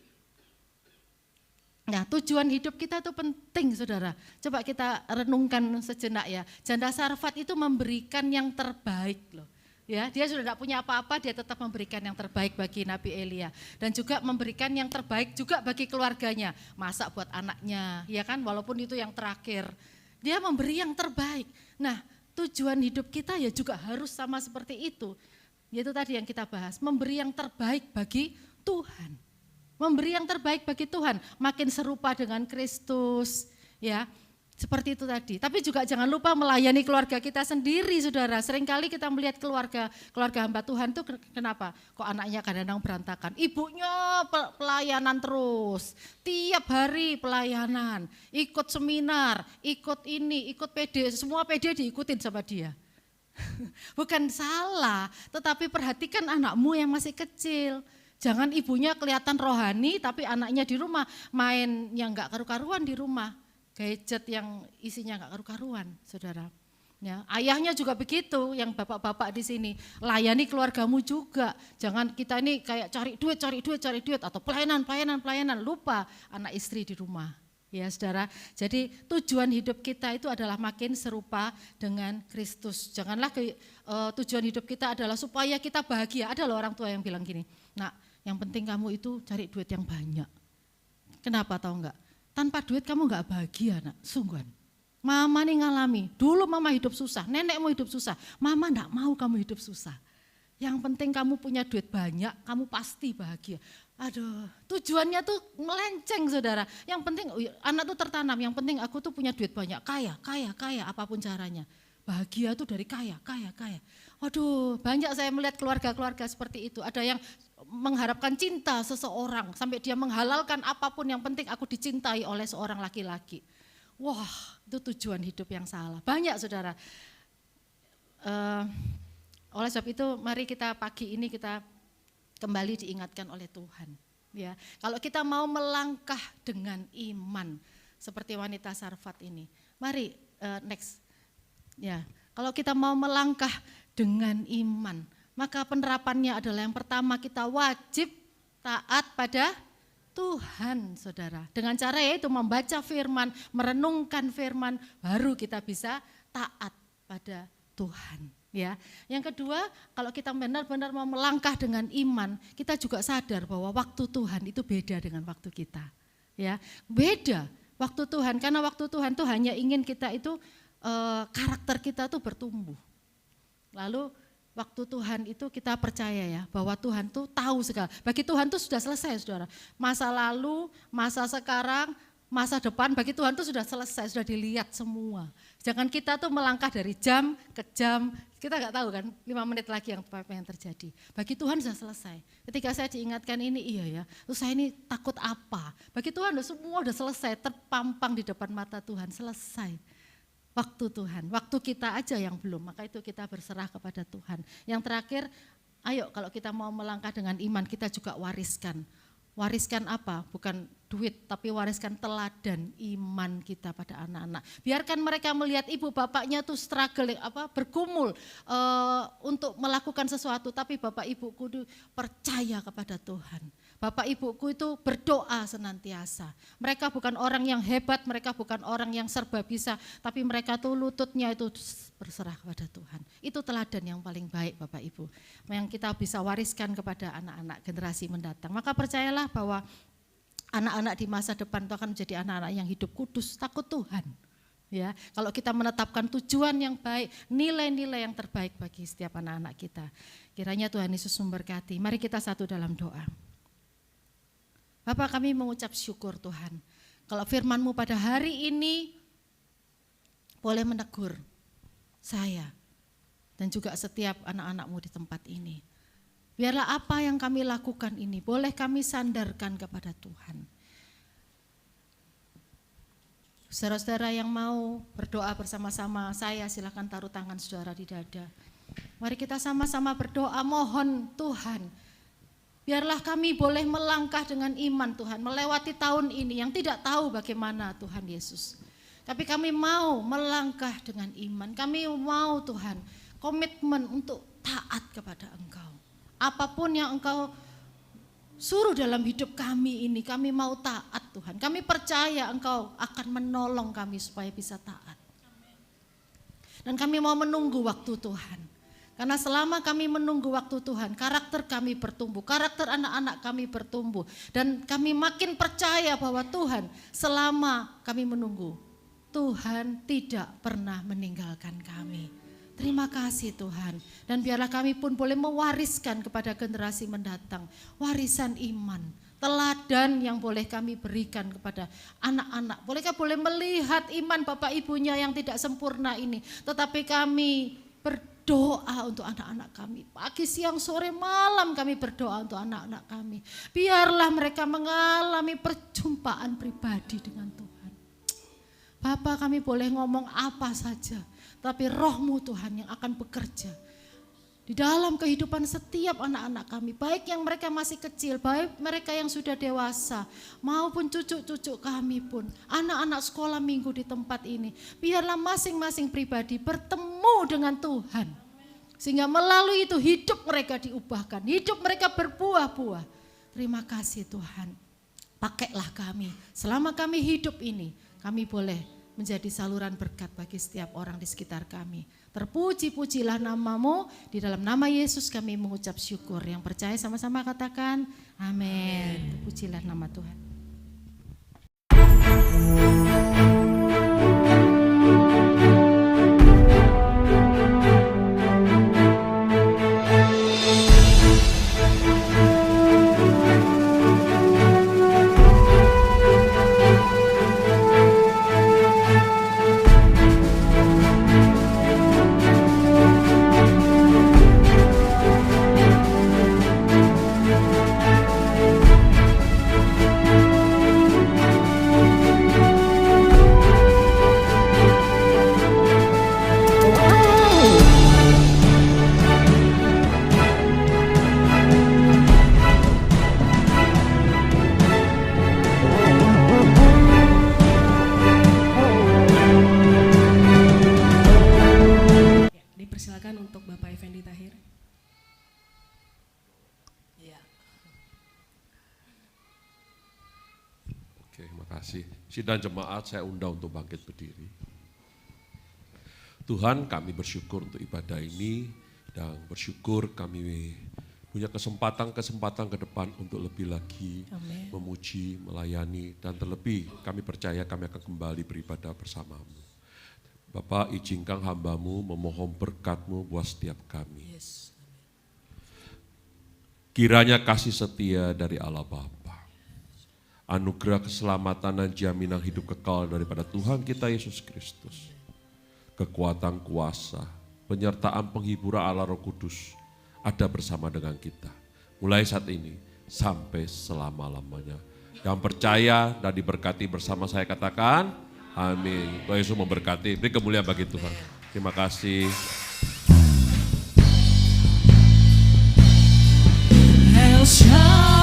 Nah, tujuan hidup kita itu penting saudara. Coba kita renungkan sejenak ya. Janda Sarfat itu memberikan yang terbaik loh. Ya, dia sudah tidak punya apa-apa, dia tetap memberikan yang terbaik bagi Nabi Elia. Dan juga memberikan yang terbaik juga bagi keluarganya. Masak buat anaknya, ya kan, walaupun itu yang terakhir. Dia memberi yang terbaik. Nah, tujuan hidup kita ya juga harus sama seperti itu. Yaitu tadi yang kita bahas, memberi yang terbaik bagi Tuhan. Memberi yang terbaik bagi Tuhan, makin serupa dengan Kristus, ya seperti itu tadi. Tapi juga jangan lupa melayani keluarga kita sendiri, saudara. Seringkali kita melihat keluarga hamba Tuhan itu kenapa? Kok anaknya kadang-kadang berantakan? Ibunya pelayanan terus, tiap hari pelayanan, ikut seminar, ikut ini, ikut PD, semua PD diikutin sama dia. Bukan salah, tetapi perhatikan anakmu yang masih kecil. Jangan ibunya kelihatan rohani tapi anaknya di rumah main yang enggak karu-karuan di rumah. Gadget yang isinya enggak karu-karuan, saudara. Ya, ayahnya juga begitu, yang bapak-bapak di sini. Layani keluargamu juga. Jangan kita ini kayak cari duit atau pelayanan, lupa anak istri di rumah. Ya, saudara. Jadi tujuan hidup kita itu adalah makin serupa dengan Kristus. Janganlah tujuan hidup kita adalah supaya kita bahagia. Ada loh orang tua yang bilang gini, "Nak, yang penting kamu itu cari duit yang banyak." Kenapa tahu enggak? Tanpa duit kamu enggak bahagia, nak. Sungguhan. Mama nih ngalami, dulu mama hidup susah, nenekmu hidup susah. Mama enggak mau kamu hidup susah. Yang penting kamu punya duit banyak, kamu pasti bahagia. Aduh, tujuannya tuh melenceng saudara. Yang penting anak tuh tertanam, yang penting aku tuh punya duit banyak, kaya, apapun caranya. Bahagia tuh dari kaya. Waduh, banyak saya melihat keluarga-keluarga seperti itu. Ada yang mengharapkan cinta seseorang sampai dia menghalalkan apapun, yang penting aku dicintai oleh seorang laki-laki. Wah, itu tujuan hidup yang salah. Banyak saudara. Oleh sebab itu mari kita pagi ini kita kembali diingatkan oleh Tuhan. Ya, kalau kita mau melangkah dengan iman seperti wanita Sarfat ini. Mari next. Ya, kalau kita mau melangkah dengan iman, maka penerapannya adalah yang pertama kita wajib taat pada Tuhan, saudara. Dengan cara yaitu membaca firman, merenungkan firman, baru kita bisa taat pada Tuhan. Ya, yang kedua, kalau kita benar-benar mau melangkah dengan iman, kita juga sadar bahwa waktu Tuhan itu beda dengan waktu kita. Ya, beda waktu Tuhan, karena waktu Tuhan tuh hanya ingin kita itu karakter kita tuh bertumbuh. Lalu waktu Tuhan itu kita percaya ya bahwa Tuhan tuh tahu segala. Bagi Tuhan tuh sudah selesai, saudara. Masa lalu, masa sekarang, masa depan bagi Tuhan tuh sudah selesai, sudah dilihat semua. Jangan kita tuh melangkah dari jam ke jam, kita nggak tahu kan 5 menit lagi apa yang terjadi. Bagi Tuhan sudah selesai. Ketika saya diingatkan ini, iya ya, terus saya ini takut apa? Bagi Tuhan semua sudah selesai, terpampang di depan mata Tuhan, selesai. Waktu Tuhan, waktu kita aja yang belum, maka itu kita berserah kepada Tuhan. Yang terakhir, ayo kalau kita mau melangkah dengan iman, kita juga wariskan. Wariskan apa? Bukan duit, tapi wariskan teladan iman kita pada anak-anak. Biarkan mereka melihat ibu bapaknya tuh struggling, bergumul untuk melakukan sesuatu, tapi bapak ibuku itu percaya kepada Tuhan. Bapak ibuku itu berdoa senantiasa. Mereka bukan orang yang hebat, mereka bukan orang yang serba bisa, tapi mereka tuh lututnya itu berserah kepada Tuhan. Itu teladan yang paling baik Bapak Ibu, yang kita bisa wariskan kepada anak-anak generasi mendatang. Maka percayalah bahwa anak-anak di masa depan itu akan menjadi anak-anak yang hidup kudus, takut Tuhan. Ya, kalau kita menetapkan tujuan yang baik, nilai-nilai yang terbaik bagi setiap anak-anak kita. Kiranya Tuhan Yesus memberkati. Mari kita satu dalam doa. Bapak, kami mengucap syukur Tuhan. Kalau firman-Mu pada hari ini boleh menegur saya dan juga setiap anak-anak-Mu di tempat ini. Biarlah apa yang kami lakukan ini boleh kami sandarkan kepada Tuhan. Saudara-saudara yang mau berdoa bersama-sama saya, silakan taruh tangan saudara di dada. Mari kita sama-sama berdoa, mohon Tuhan, biarlah kami boleh melangkah dengan iman Tuhan, melewati tahun ini yang tidak tahu bagaimana Tuhan Yesus. Tapi kami mau melangkah dengan iman, kami mau Tuhan komitmen untuk taat kepada Engkau. Apapun yang Engkau suruh dalam hidup kami ini, kami mau taat Tuhan. Kami percaya Engkau akan menolong kami supaya bisa taat. Dan kami mau menunggu waktu Tuhan. Karena selama kami menunggu waktu Tuhan, karakter kami bertumbuh, karakter anak-anak kami bertumbuh. Dan kami makin percaya bahwa Tuhan selama kami menunggu, Tuhan tidak pernah meninggalkan kami. Terima kasih Tuhan, dan biarlah kami pun boleh mewariskan kepada generasi mendatang warisan iman, teladan yang boleh kami berikan kepada anak-anak. Boleh melihat iman Bapak Ibunya yang tidak sempurna ini, tetapi kami berdoa untuk anak-anak kami. Pagi, siang, sore, malam kami berdoa untuk anak-anak kami. Biarlah mereka mengalami perjumpaan pribadi dengan Tuhan. Bapak, kami boleh ngomong apa saja, tapi Roh-Mu Tuhan yang akan bekerja di dalam kehidupan setiap anak-anak kami, baik yang mereka masih kecil, baik mereka yang sudah dewasa, maupun cucu-cucu kami pun, anak-anak sekolah minggu di tempat ini. Biarlah masing-masing pribadi bertemu dengan Tuhan, sehingga melalui itu hidup mereka diubahkan, hidup mereka berbuah-buah. Terima kasih Tuhan, pakailah kami, selama kami hidup ini, kami boleh menjadi saluran berkat bagi setiap orang di sekitar kami. Terpuji-pujilah nama-Mu, di dalam nama Yesus kami mengucap syukur. Yang percaya sama-sama katakan amin. Terpujilah nama Tuhan. Untuk Bapak Effendi Tahir. Ya. Oke, makasih. Sidang jemaat saya undang untuk bangkit berdiri. Tuhan, kami bersyukur untuk ibadah ini dan bersyukur kami punya kesempatan ke depan untuk lebih lagi Amin. memuji, melayani, dan terlebih kami percaya kami akan kembali beribadah bersama-Mu. Bapak, izinkan hamba-Mu memohon berkat-Mu buat setiap kami. Yes. Kiranya kasih setia dari Allah Bapa, anugerah keselamatan dan jaminan hidup kekal daripada Tuhan kita Yesus Kristus, kekuatan kuasa, penyertaan penghiburan Allah Roh Kudus ada bersama dengan kita, mulai saat ini sampai selama-lamanya. Yang percaya dan diberkati bersama saya katakan, amin. Tuhan Yesus memberkati. Beri kemuliaan bagi Tuhan. Terima kasih. El Shaddai.